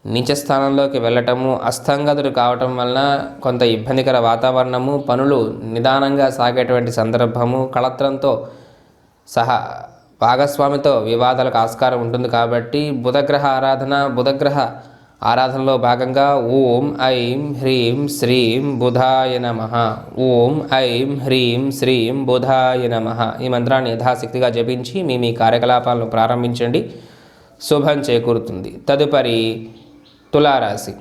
నీచ స్థానంలోకి వెళ్ళటము, అస్తంగతుడు కావటం వలన కొంత ఇబ్బందికర వాతావరణము, పనులు నిదానంగా సాగేటువంటి సందర్భము, కళత్రంతో సహా భాగస్వామితో వివాదాలకు ఆస్కారం ఉంటుంది. కాబట్టి బుధగ్రహ ఆరాధనలో భాగంగా ఓం ఐం హ్రీం శ్రీం బుధాయ నమః, ఓం ఐం హ్రీం శ్రీం బుధాయ నమః ఈ మంత్రాన్ని యథాశక్తిగా జపించి మీ కార్యకలాపాలను ప్రారంభించండి, శుభం చేకూరుతుంది. తదుపరి తులారాశి.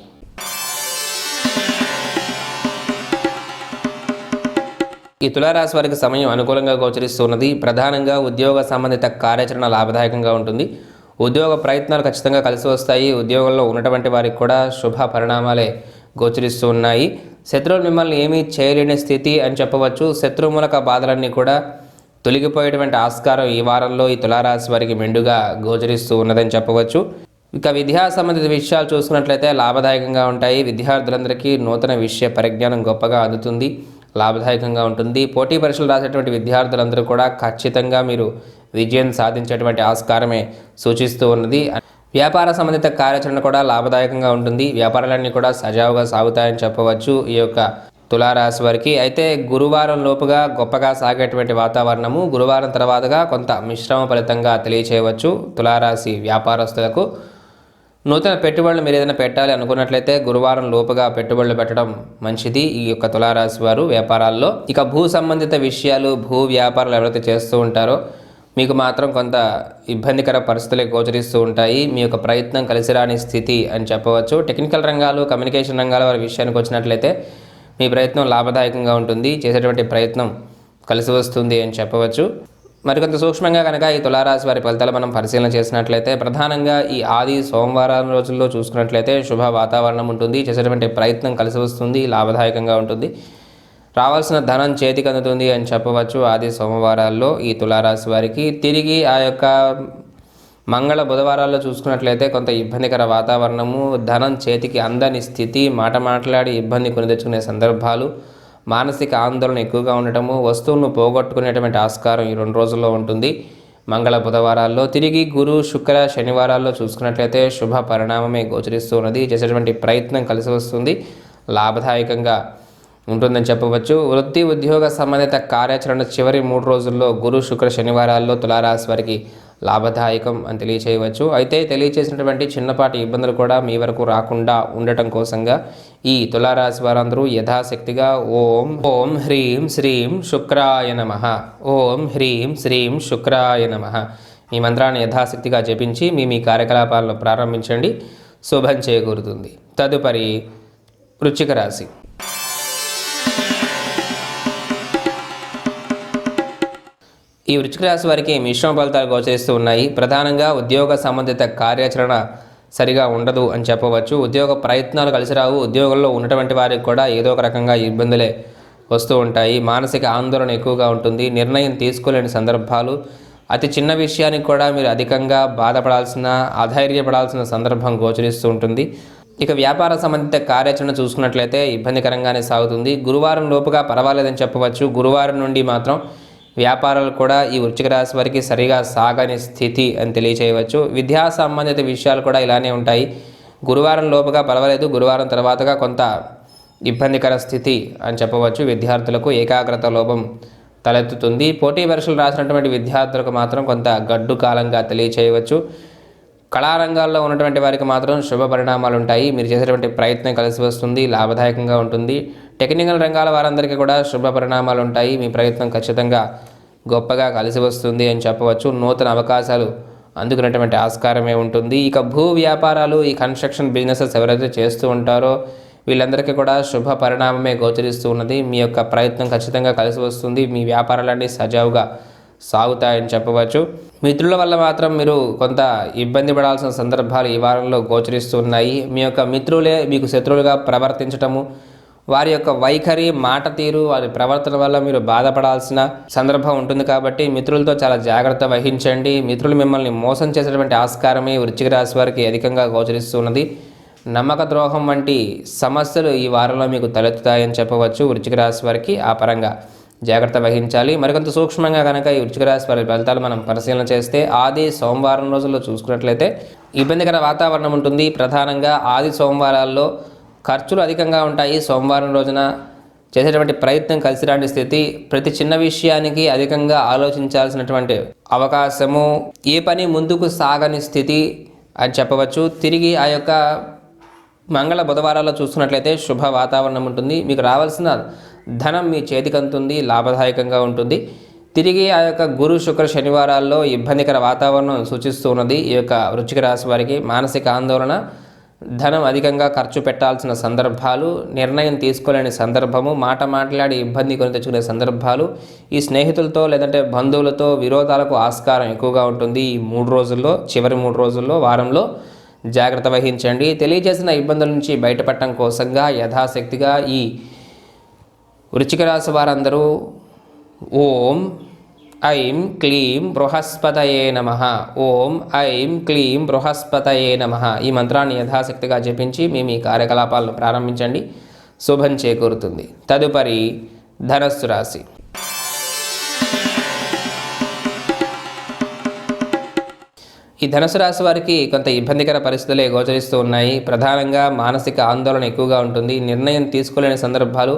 ఈ తులారాశి వారికి సమయం అనుకూలంగా గోచరిస్తున్నది. ప్రధానంగా ఉద్యోగ సంబంధిత కార్యాచరణ లాభదాయకంగా ఉంటుంది. ఉద్యోగ ప్రయత్నాలు ఖచ్చితంగా కలిసి వస్తాయి. ఉద్యోగంలో ఉన్నటువంటి వారికి కూడా శుభ పరిణామాలే గోచరిస్తూ ఉన్నాయి. శత్రువులు మిమ్మల్ని ఏమీ చేయలేని స్థితి అని చెప్పవచ్చు. శత్రుమూలక బాధలన్నీ కూడా తొలగిపోయేటువంటి ఆస్కారం ఈ వారంలో ఈ తులారాశి వారికి మెండుగా గోచరిస్తూ ఉన్నదని చెప్పవచ్చు. ఇక విద్యా సంబంధిత విషయాలు చూసుకున్నట్లయితే లాభదాయకంగా ఉంటాయి. విద్యార్థులందరికీ నూతన విషయ పరిజ్ఞానం గొప్పగా అందుతుంది, లాభదాయకంగా ఉంటుంది. పోటీ పరీక్షలు రాసేటువంటి విద్యార్థులందరూ కూడా ఖచ్చితంగా మీరు విజయం సాధించేటువంటి ఆస్కారమే సూచిస్తూ ఉన్నది. వ్యాపార సంబంధిత కార్యాచరణ కూడా లాభదాయకంగా ఉంటుంది. వ్యాపారాలన్నీ కూడా సజావుగా సాగుతాయని చెప్పవచ్చు ఈ యొక్క తులారాశి వారికి. అయితే గురువారం లోపుగా గొప్పగా సాగేటువంటి వాతావరణము, గురువారం తర్వాతగా కొంత మిశ్రమ ఫలితంగా తెలియచేయవచ్చు. తులారాశి వ్యాపారస్తులకు నూతన పెట్టుబడులు మీరు ఏదైనా పెట్టాలి అనుకున్నట్లయితే గురువారం లోపుగా పెట్టుబడులు పెట్టడం మంచిది ఈ యొక్క తులారాశి వారు వ్యాపారాల్లో. ఇక భూ సంబంధిత విషయాలు, భూ వ్యాపారాలు ఎవరైతే చేస్తూ ఉంటారో మీకు మాత్రం కొంత ఇబ్బందికర పరిస్థితులే గోచరిస్తూ ఉంటాయి. మీ యొక్క ప్రయత్నం కలిసి రాని స్థితి అని చెప్పవచ్చు. టెక్నికల్ రంగాలు, కమ్యూనికేషన్ రంగాల వారి విషయానికి వచ్చినట్లయితే మీ ప్రయత్నం లాభదాయకంగా ఉంటుంది, చేసేటువంటి ప్రయత్నం కలిసి వస్తుంది అని చెప్పవచ్చు. మరికొంత సూక్ష్మంగా కనుక ఈ తులారాశి వారి ఫలితాలు మనం పరిశీలన చేసినట్లయితే ప్రధానంగా ఈ ఆది సోమవారం రోజుల్లో చూసుకున్నట్లయితే శుభ వాతావరణం ఉంటుంది, చేసేటువంటి ప్రయత్నం కలిసి వస్తుంది, లాభదాయకంగా ఉంటుంది, రావాల్సిన ధనం చేతికి అందుతుంది అని చెప్పవచ్చు. ఆది సోమవారాల్లో ఈ తులారాశి వారికి తిరిగి ఆ యొక్క మంగళ బుధవారాల్లో చూసుకున్నట్లయితే కొంత ఇబ్బందికర వాతావరణము, ధనం చేతికి అందని స్థితి, మాట్లాడి ఇబ్బంది కొని తెచ్చుకునే సందర్భాలు, మానసిక ఆందోళన ఎక్కువగా ఉండటము, వస్తువులను పోగొట్టుకునేటువంటి ఆస్కారం ఈ 2 రోజుల్లో ఉంటుంది. మంగళ బుధవారాల్లో తిరిగి గురు శుక్ర శనివారాల్లో చూసుకున్నట్లయితే శుభ పరిణామమే గోచరిస్తూ ఉన్నది. చేసేటువంటి ప్రయత్నం కలిసి వస్తుంది, లాభదాయకంగా ఉంటుందని చెప్పవచ్చు. వృత్తి ఉద్యోగ సంబంధిత కార్యాచరణ చివరి 3 రోజుల్లో గురు శుక్ర శనివారాల్లో తులారాశి వారికి లాభదాయకం అని తెలియచేయవచ్చు. అయితే తెలియచేసినటువంటి చిన్నపాటి ఇబ్బందులు కూడా మీ వరకు రాకుండా ఉండటం కోసంగా ఈ తులారాశి వారందరూ యథాశక్తిగా ఓం హ్రీం శ్రీం శుక్రాయ నమః, ఓం హ్రీం శ్రీం శుక్రాయ నమః ఈ మంత్రాన్ని యథాశక్తిగా జపించి మీ కార్యకలాపాలను ప్రారంభించండి, శుభం చేకూరుతుంది. తదుపరి వృశ్చిక రాశి. ఈ వృశ్చిక రాశి వారికి మిశ్రమ ఫలితాలు గోచరిస్తూ ఉన్నాయి. ప్రధానంగా ఉద్యోగ సంబంధిత కార్యాచరణ సరిగా ఉండదు అని చెప్పవచ్చు. ఉద్యోగ ప్రయత్నాలు కలిసి రావు. ఉద్యోగంలో ఉన్నటువంటి వారికి కూడా ఏదో ఒక రకంగా ఇబ్బందులే వస్తూ ఉంటాయి. మానసిక ఆందోళన ఎక్కువగా ఉంటుంది, నిర్ణయం తీసుకోలేని సందర్భాలు, అతి చిన్న విషయానికి కూడా మీరు అధికంగా బాధపడాల్సిన, అధైర్యపడాల్సిన సందర్భం గోచరిస్తూ ఉంటుంది. ఇక వ్యాపార సంబంధిత కార్యాచరణ చూసుకున్నట్లయితే ఇబ్బందికరంగానే సాగుతుంది. గురువారం లోపుగా పర్వాలేదని చెప్పవచ్చు. గురువారం నుండి మాత్రం వ్యాపారాలు కూడా ఈ వృశ్చిక రాశి వారికి సరిగా సాగని స్థితి అని తెలియచేయవచ్చు. విద్యా సంబంధిత విషయాలు కూడా ఇలానే ఉంటాయి. గురువారం లోపుగా పర్వాలేదు, గురువారం తర్వాతగా కొంత ఇబ్బందికర స్థితి అని చెప్పవచ్చు. విద్యార్థులకు ఏకాగ్రత లోపం తలెత్తుతుంది. పోటీ పరీక్షలు రాసినటువంటి విద్యార్థులకు మాత్రం కొంత గడ్డు కాలంగా తెలియచేయవచ్చు. కళారంగాల్లో ఉన్నటువంటి వారికి మాత్రం శుభ పరిణామాలు ఉంటాయి. మీరు చేసేటువంటి ప్రయత్నం కలిసి వస్తుంది, లాభదాయకంగా ఉంటుంది. టెక్నికల్ రంగాల వారందరికీ కూడా శుభ పరిణామాలు ఉంటాయి. మీ ప్రయత్నం ఖచ్చితంగా గొప్పగా కలిసి వస్తుంది అని చెప్పవచ్చు. నూతన అవకాశాలు అందుకున్నటువంటి ఆస్కారమే ఉంటుంది. ఇక భూ వ్యాపారాలు, ఈ కన్స్ట్రక్షన్ బిజినెసెస్ ఎవరైతే చేస్తూ ఉంటారో వీళ్ళందరికీ కూడా శుభ పరిణామమే గోచరిస్తూ ఉన్నది. మీ యొక్క ప్రయత్నం ఖచ్చితంగా కలిసి వస్తుంది. మీ వ్యాపారాలన్నీ సజావుగా సాగుతాయని చెప్పవచ్చు. మిత్రుల వల్ల మాత్రం మీరు కొంత ఇబ్బంది పడాల్సిన సందర్భాలు ఈ వారంలో గోచరిస్తున్నాయి. మీ యొక్క మిత్రులే మీకు శత్రువులుగా ప్రవర్తించటము, వారి యొక్క వైఖరి, మాట తీరు, వారి ప్రవర్తన వల్ల మీరు బాధపడాల్సిన సందర్భం ఉంటుంది. కాబట్టి మిత్రులతో చాలా జాగ్రత్త వహించండి. మిత్రులు మిమ్మల్ని మోసం చేసేటువంటి ఆస్కారమే వృశ్చిక రాశి వారికి అధికంగా గోచరిస్తున్నది. నమ్మక ద్రోహం వంటి సమస్యలు ఈ వారంలో మీకు తలెత్తుతాయని చెప్పవచ్చు. వృశ్చిక రాశి వారికి ఆ పరంగా జాగ్రత్త వహించాలి. మరికొంత సూక్ష్మంగా కనుక ఈ వృశ్చిక రాశి వారి ఫలితాలు మనం పరిశీలన చేస్తే ఆది సోమవారం రోజుల్లో చూసుకున్నట్లయితే ఇబ్బందికర వాతావరణం ఉంటుంది. ప్రధానంగా ఆది సోమవారాల్లో ఖర్చులు అధికంగా ఉంటాయి. సోమవారం రోజున చేసేటువంటి ప్రయత్నం కలిసి రాని స్థితి, ప్రతి చిన్న విషయానికి అధికంగా ఆలోచించాల్సినటువంటి అవకాశము, ఏ పని ముందుకు సాగని స్థితి అని చెప్పవచ్చు. తిరిగి ఆ యొక్క మంగళ బుధవారాల్లో చూసుకున్నట్లయితే శుభ వాతావరణం ఉంటుంది. మీకు రావాల్సిన ధనం మీ చేతికి అందుతుంది, లాభదాయకంగా ఉంటుంది. తిరిగి ఆ యొక్క గురు శుక్ర శనివారాల్లో ఇబ్బందికర వాతావరణం సూచిస్తూ ఉన్నది. ఈ యొక్క వృశ్చిక రాశి వారికి మానసిక ఆందోళన, ధనం అధికంగా ఖర్చు పెట్టాల్సిన సందర్భాలు, నిర్ణయం తీసుకోలేని సందర్భము, మాట మాట్లాడి ఇబ్బంది కొని తెచ్చుకునే సందర్భాలు, ఈ స్నేహితులతో లేదంటే బంధువులతో విరోధాలకు ఆస్కారం ఎక్కువగా ఉంటుంది. ఈ 3 రోజుల్లో, చివరి 3 రోజుల్లో, వారంలో జాగ్రత్త వహించండి. తెలియజేసిన ఇబ్బందుల నుంచి బయటపడటం కోసంగా యథాశక్తిగా ఈ వృశ్చిక రాశి వారందరూ ఓం ఐం క్లీం బృహస్పతయే నమః, ఓం ఐం క్లీం బృహస్పతయే నమః ఈ మంత్రాన్ని యథాశక్తిగా జపించి మీ కార్యకలాపాలను ప్రారంభించండి. శుభం చేకూరుతుంది. తదుపరి ధనస్సు రాశి. ఈ ధనుసు రాశి వారికి కొంత ఇబ్బందికర పరిస్థితులే గోచరిస్తూ ఉన్నాయి. ప్రధానంగా మానసిక ఆందోళన ఎక్కువగా ఉంటుంది. నిర్ణయం తీసుకోలేని సందర్భాలు,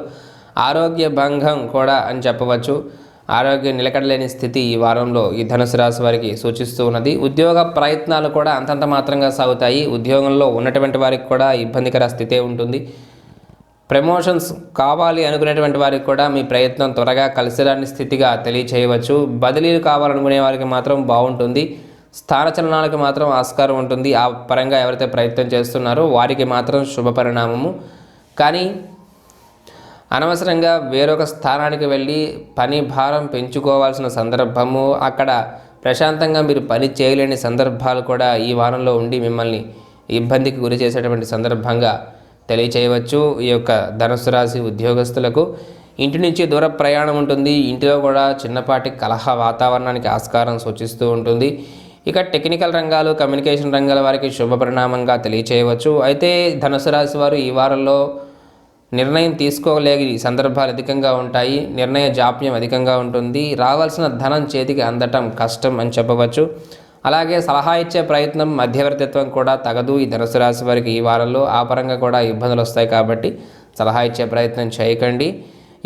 ఆరోగ్య భంగం కూడా అని చెప్పవచ్చు. ఆరోగ్యం నిలకడలేని స్థితి ఈ వారంలో ఈ ధనుసు రాశి వారికి సూచిస్తూ ఉన్నది. ఉద్యోగ ప్రయత్నాలు కూడా అంతంత మాత్రంగా సాగుతాయి. ఉద్యోగంలో ఉన్నటువంటి వారికి కూడా ఇబ్బందికర స్థితే ఉంటుంది. ప్రమోషన్స్ కావాలి అనుకునేటువంటి వారికి కూడా మీ ప్రయత్నం త్వరగా కలిసిరాని స్థితిగా తెలియచేయవచ్చు. బదిలీలు కావాలనుకునే వారికి మాత్రం బాగుంటుంది. స్థానచలనాలకు మాత్రం ఆస్కారం ఉంటుంది. ఆ పరంగా ఎవరైతే ప్రయత్నం చేస్తున్నారో వారికి మాత్రం శుభ పరిణామము. కానీ అనవసరంగా వేరొక స్థానానికి వెళ్ళి పని భారం పెంచుకోవాల్సిన సందర్భము, అక్కడ ప్రశాంతంగా మీరు పని చేయలేని సందర్భాలు కూడా ఈ వారంలో ఉండి మిమ్మల్ని ఇబ్బందికి గురి చేసేటువంటి సందర్భంగా తెలియచేయవచ్చు. ఈ యొక్క ధనుస్సు రాశి ఉద్యోగస్తులకు ఇంటి నుంచి దూర ప్రయాణం ఉంటుంది. ఇంటిలో కూడా చిన్నపాటి కలహ వాతావరణానికి ఆస్కారం సూచిస్తూ ఉంటుంది. ఇక టెక్నికల్ రంగాలు, కమ్యూనికేషన్ రంగాల వారికి శుభ పరిణామంగా తెలియచేయవచ్చు. అయితే ధనుసు రాశి వారు ఈ వారంలో నిర్ణయం తీసుకోలేని సందర్భాలు అధికంగా ఉంటాయి. నిర్ణయ జాప్యం అధికంగా ఉంటుంది. రావాల్సిన ధనం చేతికి అందటం కష్టం అని చెప్పవచ్చు. అలాగే సలహా ఇచ్చే ప్రయత్నం, మధ్యవర్తిత్వం కూడా తగదు ఈ ధనుసు రాశి వారికి ఈ వారంలో. ఆ పరంగా కూడా ఇబ్బందులు వస్తాయి కాబట్టి సలహా ఇచ్చే ప్రయత్నం చేయకండి.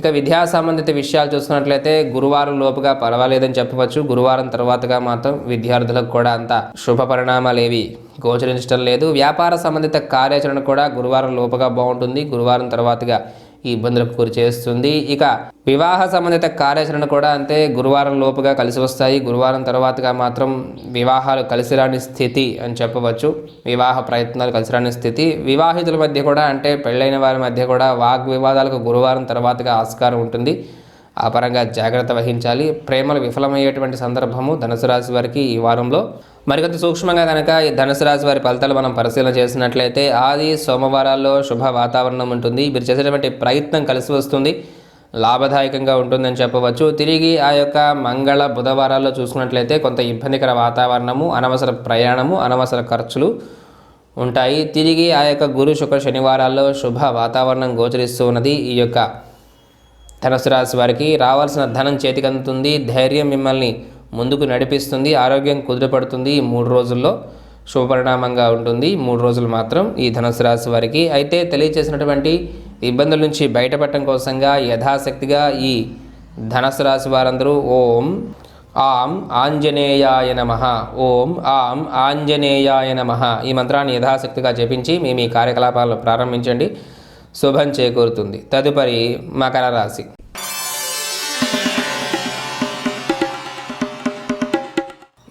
ఇక విద్యా సంబంధిత విషయాలు చూసుకున్నట్లయితే గురువారం లోపుగా పర్వాలేదని చెప్పవచ్చు. గురువారం తర్వాతగా మాత్రం విద్యార్థులకు కూడా అంత శుభ పరిణామాలు ఏవి గోచరించడం లేదు. వ్యాపార సంబంధిత కార్యాచరణ కూడా గురువారం లోపుగా బాగుంటుంది. గురువారం తర్వాతగా ఈ ఇబ్బందులకు గురి చేస్తుంది. ఇక వివాహ సంబంధిత కార్యాచరణ కూడా అంతే, గురువారం లోపుగా కలిసి వస్తాయి. గురువారం తర్వాతగా మాత్రం వివాహాలు కలిసిరాని స్థితి అని చెప్పవచ్చు. వివాహ ప్రయత్నాలు కలిసిరాని స్థితి. వివాహితుల మధ్య కూడా, అంటే పెళ్ళైన వారి మధ్య కూడా వాగ్వివాదాలకు గురువారం తర్వాతగా ఆస్కారం ఉంటుంది. ఆ పరంగా జాగ్రత్త వహించాలి. ప్రేమలు విఫలమయ్యేటువంటి సందర్భము ధనుసు రాశి వారికి ఈ వారంలో. మరికొంత సూక్ష్మంగా కనుక ఈ ధనుసు రాశి వారి ఫలితాలు మనం పరిశీలన చేసినట్లయితే ఆది సోమవారాల్లో శుభ వాతావరణం ఉంటుంది. మీరు చేసేటువంటి ప్రయత్నం కలిసి వస్తుంది, లాభదాయకంగా ఉంటుందని చెప్పవచ్చు. తిరిగి ఆ యొక్క మంగళ బుధవారాల్లో చూసుకున్నట్లయితే కొంత ఇబ్బందికర వాతావరణము, అనవసర ప్రయాణము, అనవసర ఖర్చులు ఉంటాయి. తిరిగి ఆ యొక్క గురు శుక్ర శనివారాల్లో శుభ వాతావరణం గోచరిస్తూ ఉన్నది. ఈ యొక్క ధనుసు రాశి వారికి రావాల్సిన ధనం చేతికి అందుతుంది. ధైర్యం మిమ్మల్ని ముందుకు నడిపిస్తుంది. ఆరోగ్యం కుదుటపడుతుంది. ఈ 3 రోజుల్లో శుభపరిణామంగా ఉంటుంది. 3 రోజులు మాత్రం ఈ ధనుసు రాశి వారికి. అయితే తెలియచేసినటువంటి ఇబ్బందుల నుంచి బయటపడటం కోసంగా యథాశక్తిగా ఈ ధనుసు రాశి వారందరూ ఓం ఆం ఆంజనేయాయ నమః, ఓం ఆం ఆంజనేయాయ నమః ఈ మంత్రాన్ని యథాశక్తిగా జపించి మీ కార్యకలాపాలను ప్రారంభించండి. శుభం చేకూరుతుంది. తదుపరి మకర రాశి.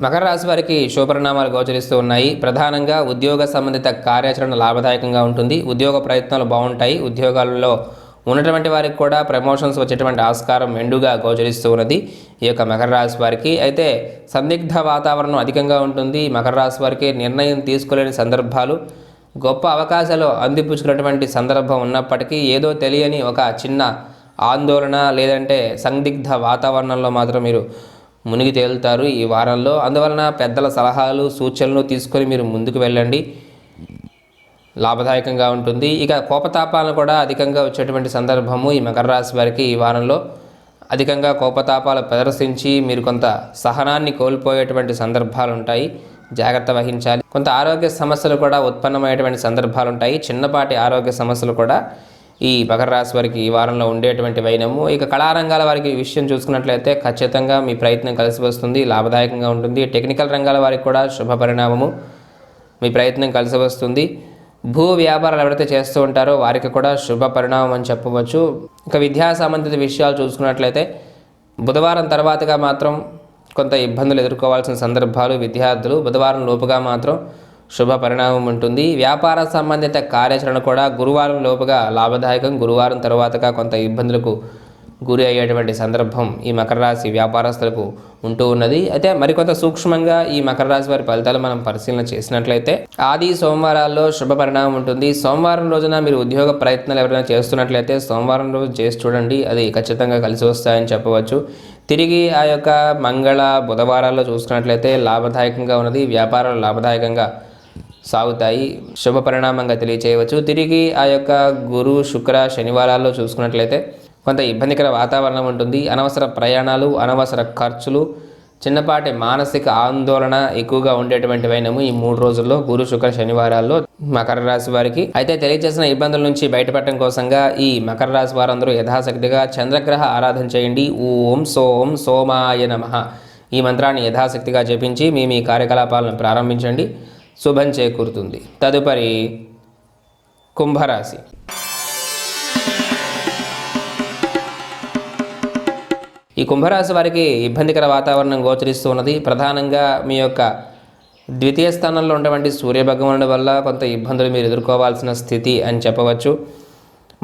మకర రాశి వారికి శుభపరిణామాలు గోచరిస్తూ ఉన్నాయి. ప్రధానంగా ఉద్యోగ సంబంధిత కార్యాచరణ లాభదాయకంగా ఉంటుంది. ఉద్యోగ ప్రయత్నాలు బాగుంటాయి. ఉద్యోగాలలో ఉన్నటువంటి వారికి కూడా ప్రమోషన్స్ వచ్చేటువంటి ఆస్కారం మెండుగా గోచరిస్తూ ఉన్నది ఈ యొక్క మకర రాశి వారికి. అయితే సందిగ్ధ వాతావరణం అధికంగా ఉంటుంది. మకర రాశి వారికి నిర్ణయం తీసుకోలేని సందర్భాలు, గొప్ప అవకాశాలు అందిపుచ్చుకున్నటువంటి సందర్భం ఉన్నప్పటికీ ఏదో తెలియని ఒక చిన్న ఆందోళన లేదంటే సందిగ్ధ వాతావరణంలో మాత్రం మీరు మునిగి తేలుతారు ఈ వారంలో. అందువలన పెద్దల సలహాలు సూచనలు తీసుకొని మీరు ముందుకు వెళ్ళండి, లాభదాయకంగా ఉంటుంది. ఇక కోపతాపాలను కూడా అధికంగా వచ్చేటువంటి సందర్భము ఈ మకర రాశి వారికి ఈ వారంలో. అధికంగా కోపతాపాలు ప్రదర్శించి మీరు కొంత సహనాన్ని కోల్పోయేటువంటి సందర్భాలు ఉంటాయి, జాగ్రత్త వహించాలి. కొంత ఆరోగ్య సమస్యలు కూడా ఉత్పన్నమయ్యేటువంటి సందర్భాలు ఉంటాయి. చిన్నపాటి ఆరోగ్య సమస్యలు కూడా ఈ మకర రాశి వారికి ఈ వారంలో ఉండేటువంటి వైనము. ఇక కళారంగాల వారికి ఈ విషయం చూసుకున్నట్లయితే ఖచ్చితంగా మీ ప్రయత్నం కలిసి వస్తుంది, లాభదాయకంగా ఉంటుంది. టెక్నికల్ రంగాల వారికి కూడా శుభ పరిణామము, మీ ప్రయత్నం కలిసి వస్తుంది. భూ వ్యాపారాలు ఎవరైతే చేస్తూ ఉంటారో వారికి కూడా శుభ పరిణామం అని చెప్పవచ్చు. ఇక విద్యా సంబంధిత విషయాలు చూసుకున్నట్లయితే బుధవారం తర్వాతగా మాత్రం కొంత ఇబ్బందులు ఎదుర్కోవాల్సిన సందర్భాలు విద్యార్థులు. బుధవారం లోపుగా మాత్రం శుభ పరిణామం ఉంటుంది. వ్యాపార సంబంధిత కార్యాచరణ కూడా గురువారం లోపుగా లాభదాయకం. గురువారం తర్వాతగా కొంత ఇబ్బందులకు గురి అయ్యేటువంటి సందర్భం ఈ మకర రాశి వ్యాపారస్తులకు ఉంటూ ఉన్నది. అయితే మరికొంత సూక్ష్మంగా ఈ మకర రాశి వారి ఫలితాలు మనం పరిశీలన చేసినట్లయితే ఆది సోమవారాల్లో శుభ పరిణామం ఉంటుంది. సోమవారం రోజున మీరు ఉద్యోగ ప్రయత్నాలు ఎవరైనా చేస్తున్నట్లయితే సోమవారం రోజు చేసి చూడండి, అది ఖచ్చితంగా కలిసి వస్తాయని చెప్పవచ్చు. తిరిగి ఆ యొక్క మంగళ బుధవారాల్లో చూసుకున్నట్లయితే లాభదాయకంగా ఉన్నది, వ్యాపారాలు లాభదాయకంగా సాగుతాయి, శుభ పరిణామంగా తెలియచేయవచ్చు. తిరిగి ఆ యొక్క గురు శుక్ర శనివారాల్లో చూసుకున్నట్లయితే కొంత ఇబ్బందికర వాతావరణం ఉంటుంది. అనవసర ప్రయాణాలు, అనవసర ఖర్చులు, చిన్నపాటి మానసిక ఆందోళన ఎక్కువగా ఉండేటువంటి వైనము ఈ 3 రోజుల్లో గురు శుక్ర శనివారాల్లో మకర రాశి వారికి. అయితే తెలియజేసిన ఇబ్బందుల నుంచి బయటపడటం కోసంగా ఈ మకర రాశి వారందరూ యథాశక్తిగా చంద్రగ్రహ ఆరాధన చేయండి. ఓం సోం సోమాయ నమః ఈ మంత్రాన్ని యథాశక్తిగా జపించి మీ కార్యకలాపాలను ప్రారంభించండి, శుభం చేకూరుతుంది. తదుపరి కుంభరాశి. ఈ కుంభరాశి వారికి ఇబ్బందికర వాతావరణం గోచరిస్తూ ఉన్నది. ప్రధానంగా మీ యొక్క ద్వితీయ స్థానంలో ఉన్నటువంటి సూర్యభగవానుడి వల్ల కొంత ఇబ్బందులు మీరు ఎదుర్కోవాల్సిన స్థితి అని చెప్పవచ్చు.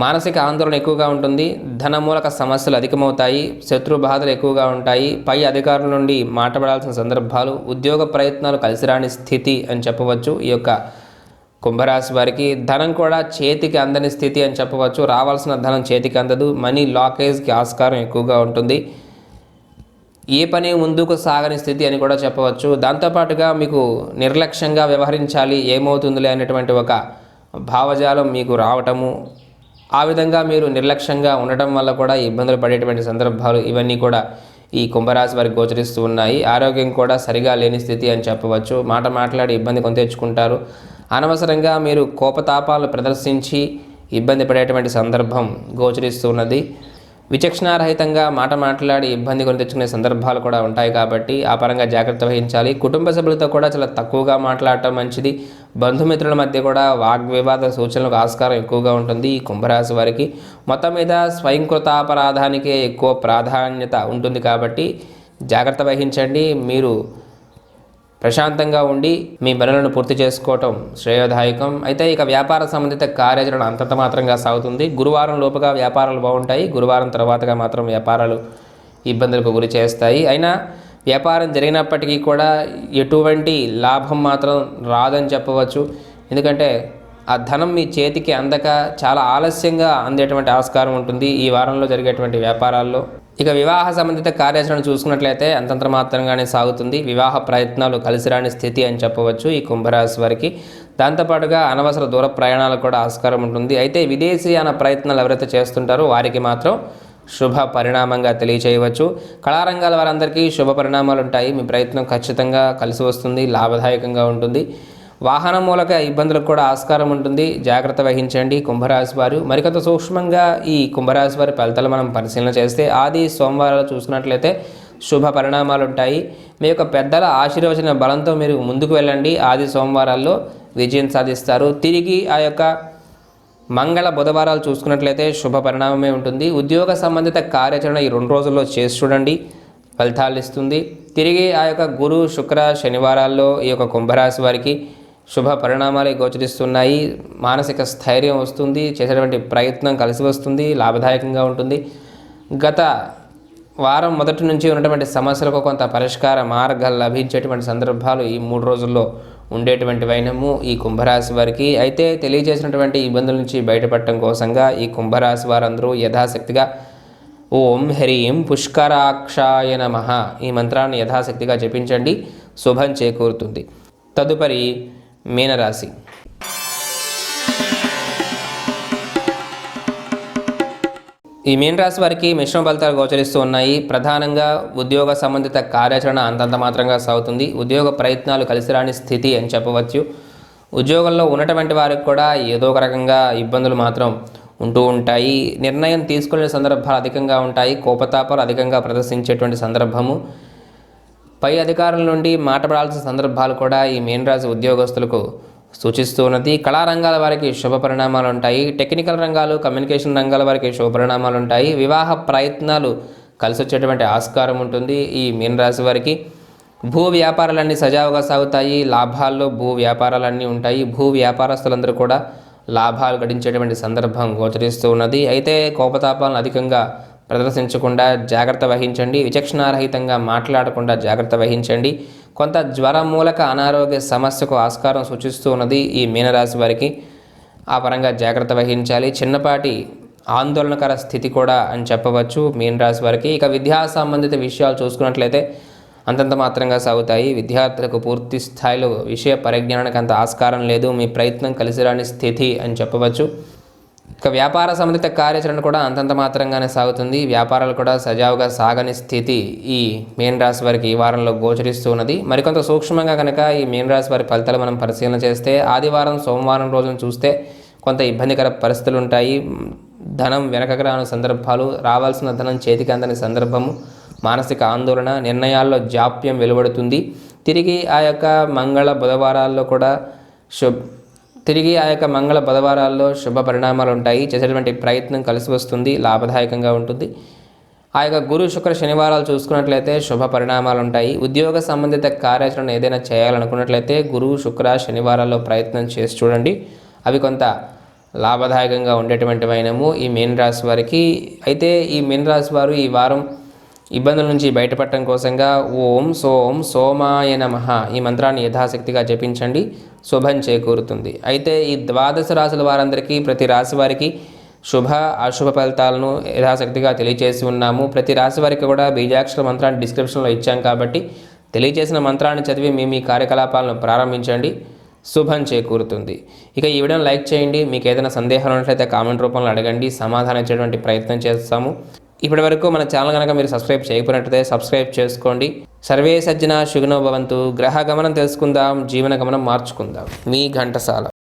మానసిక ఆందోళన ఎక్కువగా ఉంటుంది. ధనమూలక సమస్యలు అధికమవుతాయి. శత్రు బాధలు ఎక్కువగా ఉంటాయి. పై అధికారుల నుండి మాట్లాడాల్సిన సందర్భాలు, ఉద్యోగ ప్రయత్నాలు కలిసిరాని స్థితి అని చెప్పవచ్చు. ఈ యొక్క కుంభరాశి వారికి ధనం కూడా చేతికి అందని స్థితి అని చెప్పవచ్చు. రావాల్సిన ధనం చేతికి అందదు. మనీ లాకేజ్కి ఆస్కారం ఎక్కువగా ఉంటుంది. ఏ పని ముందుకు సాగని స్థితి అని కూడా చెప్పవచ్చు. దాంతోపాటుగా మీకు నిర్లక్ష్యంగా వ్యవహరించాలి, ఏమవుతుందిలే అనేటువంటి ఒక భావజాలం మీకు రావటము, ఆ విధంగా మీరు నిర్లక్ష్యంగా ఉండటం వల్ల కూడా ఇబ్బందులు పడేటువంటి సందర్భాలు ఇవన్నీ కూడా ఈ కుంభరాశి వారికి గోచరిస్తూ ఉన్నాయి. ఆరోగ్యం కూడా సరిగా లేని స్థితి అని చెప్పవచ్చు. మాట్లాడి ఇబ్బంది కొని తెచ్చుకుంటారు. అనవసరంగా మీరు కోపతాపాలను ప్రదర్శించి ఇబ్బంది పడేటువంటి సందర్భం గోచరిస్తున్నది. విచక్షణారహితంగా మాట్లాడి ఇబ్బంది కొని తెచ్చుకునే సందర్భాలు కూడా ఉంటాయి కాబట్టి ఆ పరంగా జాగ్రత్త వహించాలి. కుటుంబ సభ్యులతో కూడా చాలా తక్కువగా మాట్లాడటం మంచిది. బంధుమిత్రుల మధ్య కూడా వాగ్వివాద సూచనలకు ఆస్కారం ఎక్కువగా ఉంటుంది ఈ కుంభరాశి వారికి. మొత్తం మీద స్వయంకృతాపరాధానికే ఎక్కువ ప్రాధాన్యత ఉంటుంది కాబట్టి జాగ్రత్త వహించండి. మీరు ప్రశాంతంగా ఉండి మీ పనులను పూర్తి చేసుకోవటం శ్రేయోదాయకం. అయితే ఇక వ్యాపార సంబంధిత కార్యాచరణ అంతంత మాత్రంగా సాగుతుంది. గురువారం లోపుగా వ్యాపారాలు బాగుంటాయి. గురువారం తర్వాతగా మాత్రం వ్యాపారాలు ఇబ్బందులకు గురి చేస్తాయి. అయినా వ్యాపారం జరిగినప్పటికీ కూడా ఎటువంటి లాభం మాత్రం రాదని చెప్పవచ్చు. ఎందుకంటే ఆ ధనం మీ చేతికి అందక చాలా ఆలస్యంగా అందేటువంటి ఆస్కారం ఉంటుంది ఈ వారంలో జరిగేటువంటి వ్యాపారాల్లో. ఇక వివాహ సంబంధిత కార్యాచరణ చూసుకున్నట్లయితే అంతంత మాత్రంగానే సాగుతుంది. వివాహ ప్రయత్నాలు కలిసిరాని స్థితి అని చెప్పవచ్చు ఈ కుంభరాశి వారికి. దాంతోపాటుగా అనవసర దూర ప్రయాణాలకు కూడా ఆస్కారం ఉంటుంది. అయితే విదేశీయాన ప్రయత్నాలు ఎవరైతే చేస్తుంటారో వారికి మాత్రం శుభ పరిణామంగా తెలియచేయవచ్చు. కళారంగాల వారందరికీ శుభ పరిణామాలు ఉంటాయి. మీ ప్రయత్నం ఖచ్చితంగా కలిసి వస్తుంది, లాభదాయకంగా ఉంటుంది. వాహన మూలక ఇబ్బందులకు కూడా ఆస్కారం ఉంటుంది. జాగ్రత్త వహించండి కుంభరాశి వారు. మరికొంత సూక్ష్మంగా ఈ కుంభరాశి వారి ఫలితాలు మనం పరిశీలన చేస్తే ఆది సోమవారాలు చూసుకున్నట్లయితే శుభ పరిణామాలు ఉంటాయి. మీ యొక్క పెద్దల ఆశీర్వచన బలంతో మీరు ముందుకు వెళ్ళండి. ఆది సోమవారాల్లో విజయం సాధిస్తారు. తిరిగి ఆ యొక్క మంగళ బుధవారాలు చూసుకున్నట్లయితే శుభ పరిణామమే ఉంటుంది. ఉద్యోగ సంబంధిత కార్యాచరణ ఈ 2 రోజుల్లో చేసి చూడండి, ఫలితాలు ఇస్తుంది. తిరిగి ఆ యొక్క గురు శుక్ర శనివారాల్లో ఈ యొక్క కుంభరాశి వారికి శుభ పరిణామాలు గోచరిస్తున్నాయి. మానసిక స్థైర్యం వస్తుంది, చేసేటువంటి ప్రయత్నం కలిసి వస్తుంది, లాభదాయకంగా ఉంటుంది. గత వారం మొదటి నుంచి ఉన్నటువంటి సమస్యలకు కొంత పరిష్కార మార్గాలు లభించేటువంటి సందర్భాలు ఈ 3 రోజుల్లో ఉండేటువంటి వైనము ఈ కుంభరాశి వారికి. అయితే తెలియజేసినటువంటి ఇబ్బందుల నుంచి బయటపడటం కోసంగా ఈ కుంభరాశి వారందరూ యథాశక్తిగా ఓం హ్రీం పుష్కరాక్షాయ నమః ఈ మంత్రాన్ని యథాశక్తిగా జపించండి, శుభం చేకూరుతుంది. తదుపరి మీనరాశి. ఈ మీనరాశి వారికి మిశ్రమ ఫలితాలు గోచరిస్తూ ఉన్నాయి. ప్రధానంగా ఉద్యోగ సంబంధిత కార్యాచరణ అంతంత మాత్రంగా సాగుతుంది. ఉద్యోగ ప్రయత్నాలు కలిసి రాని స్థితి అని చెప్పవచ్చు. ఉద్యోగంలో ఉన్నటువంటి వారికి కూడా ఏదో ఒక రకంగా ఇబ్బందులు మాత్రం ఉంటూ ఉంటాయి. నిర్ణయం తీసుకునే సందర్భాలు అధికంగా ఉంటాయి. కోపతాపాలు అధికంగా ప్రదర్శించేటువంటి సందర్భము, పై అధికారుల నుండి మాట పడాల్సిన సందర్భాలు కూడా ఈ మీనరాశి ఉద్యోగస్తులకు సూచిస్తూ ఉన్నది. కళారంగాల వారికి శుభ పరిణామాలు ఉంటాయి. టెక్నికల్ రంగాలు, కమ్యూనికేషన్ రంగాల వారికి శుభ పరిణామాలు ఉంటాయి. వివాహ ప్రయత్నాలు కలిసి వచ్చేటువంటి ఆస్కారం ఉంటుంది ఈ మీనరాశి వారికి. భూ వ్యాపారాలన్నీ సజావుగా సాగుతాయి. లాభాల్లో భూ వ్యాపారాలన్నీ ఉంటాయి. భూ వ్యాపారస్తులందరూ కూడా లాభాలు గడించేటువంటి సందర్భం గోచరిస్తూ ఉన్నది. అయితే కోపతాపాలను అధికంగా ప్రదర్శించకుండా జాగ్రత్త వహించండి. విచక్షణారహితంగా మాట్లాడకుండా జాగ్రత్త వహించండి. కొంత జ్వరం మూలక అనారోగ్య సమస్యకు ఆస్కారం సూచిస్తూ ఉన్నది ఈ మీనరాశి వారికి. ఆ పరంగా జాగ్రత్త వహించాలి. చిన్నపాటి ఆందోళనకర స్థితి కూడా అని చెప్పవచ్చు మీనరాశి వారికి. ఇక విద్యా సంబంధిత విషయాలు చూసుకున్నట్లయితే అంతంత మాత్రంగా సాగుతాయి. విద్యార్థులకు పూర్తి స్థాయిలో విషయ పరిజ్ఞానానికి అంత ఆస్కారం లేదు. మీ ప్రయత్నం కలిసి రాని స్థితి అని చెప్పవచ్చు. ఇక వ్యాపార సంబంధిత కార్యాచరణ కూడా అంతంత మాత్రంగానే సాగుతుంది. వ్యాపారాలు కూడా సజావుగా సాగని స్థితి ఈ మీనరాశి వారికి ఈ వారంలో గోచరిస్తూ ఉన్నది. మరికొంత సూక్ష్మంగా కనుక ఈ మీనరాశి వారి ఫలితాలు మనం పరిశీలన చేస్తే ఆదివారం సోమవారం రోజున చూస్తే కొంత ఇబ్బందికర పరిస్థితులు ఉంటాయి. ధనం వెనకకు రాని సందర్భాలు, రావాల్సిన ధనం చేతికి అందని సందర్భము, మానసిక ఆందోళన, నిర్ణయాల్లో జాప్యం వెలువడుతుంది. తిరిగి ఆ యొక్క మంగళ బుధవారాల్లో శుభ పరిణామాలు ఉంటాయి. చేసేటువంటి ప్రయత్నం కలిసి వస్తుంది, లాభదాయకంగా ఉంటుంది. ఆ యొక్క గురు శుక్ర శనివారాలు చూసుకున్నట్లయితే శుభ పరిణామాలు ఉంటాయి. ఉద్యోగ సంబంధిత కార్యాచరణ ఏదైనా చేయాలనుకున్నట్లయితే గురు శుక్ర శనివారాల్లో ప్రయత్నం చేసి చూడండి. అవి కొంత లాభదాయకంగా ఉండేటువంటి వైనము ఈ మీనరాశి వారికి. అయితే ఈ మీనరాశి వారు ఈ వారం ఇబ్బందుల నుంచి బయటపడటం కోసంగా ఓం సోం సోమాయ నమః ఈ మంత్రాన్ని యథాశక్తిగా జపించండి, శుభం చేకూరుతుంది. అయితే ఈ 12 రాశుల వారందరికీ ప్రతి రాశి వారికి శుభ అశుభ ఫలితాలను యథాశక్తిగా తెలియజేసి ఉన్నాము. ప్రతి రాశి వారికి కూడా బీజాక్షర మంత్రాన్ని డిస్క్రిప్షన్లో ఇచ్చాం కాబట్టి తెలియజేసిన మంత్రాన్ని చదివి మీ కార్యకలాపాలను ప్రారంభించండి, శుభం చేకూరుతుంది. ఇక ఈ వీడియోని లైక్ చేయండి. మీకు ఏదైనా సందేహాలు ఉన్నట్లయితే కామెంట్ రూపంలో అడగండి, సమాధానం ఇచ్చేటువంటి ప్రయత్నం చేస్తాము. ఇప్పటి వరకు మన ఛానల్ కనుక మీరు సబ్స్క్రైబ్ చేయకపోయినట్లయితే సబ్స్క్రైబ్ చేసుకోండి. సర్వే సజ్జన సుఖినో భవంతు. గ్రహ గమనం తెలుసుకుందాం, జీవన గమనం మార్చుకుందాం. మీ ఘంటసాల.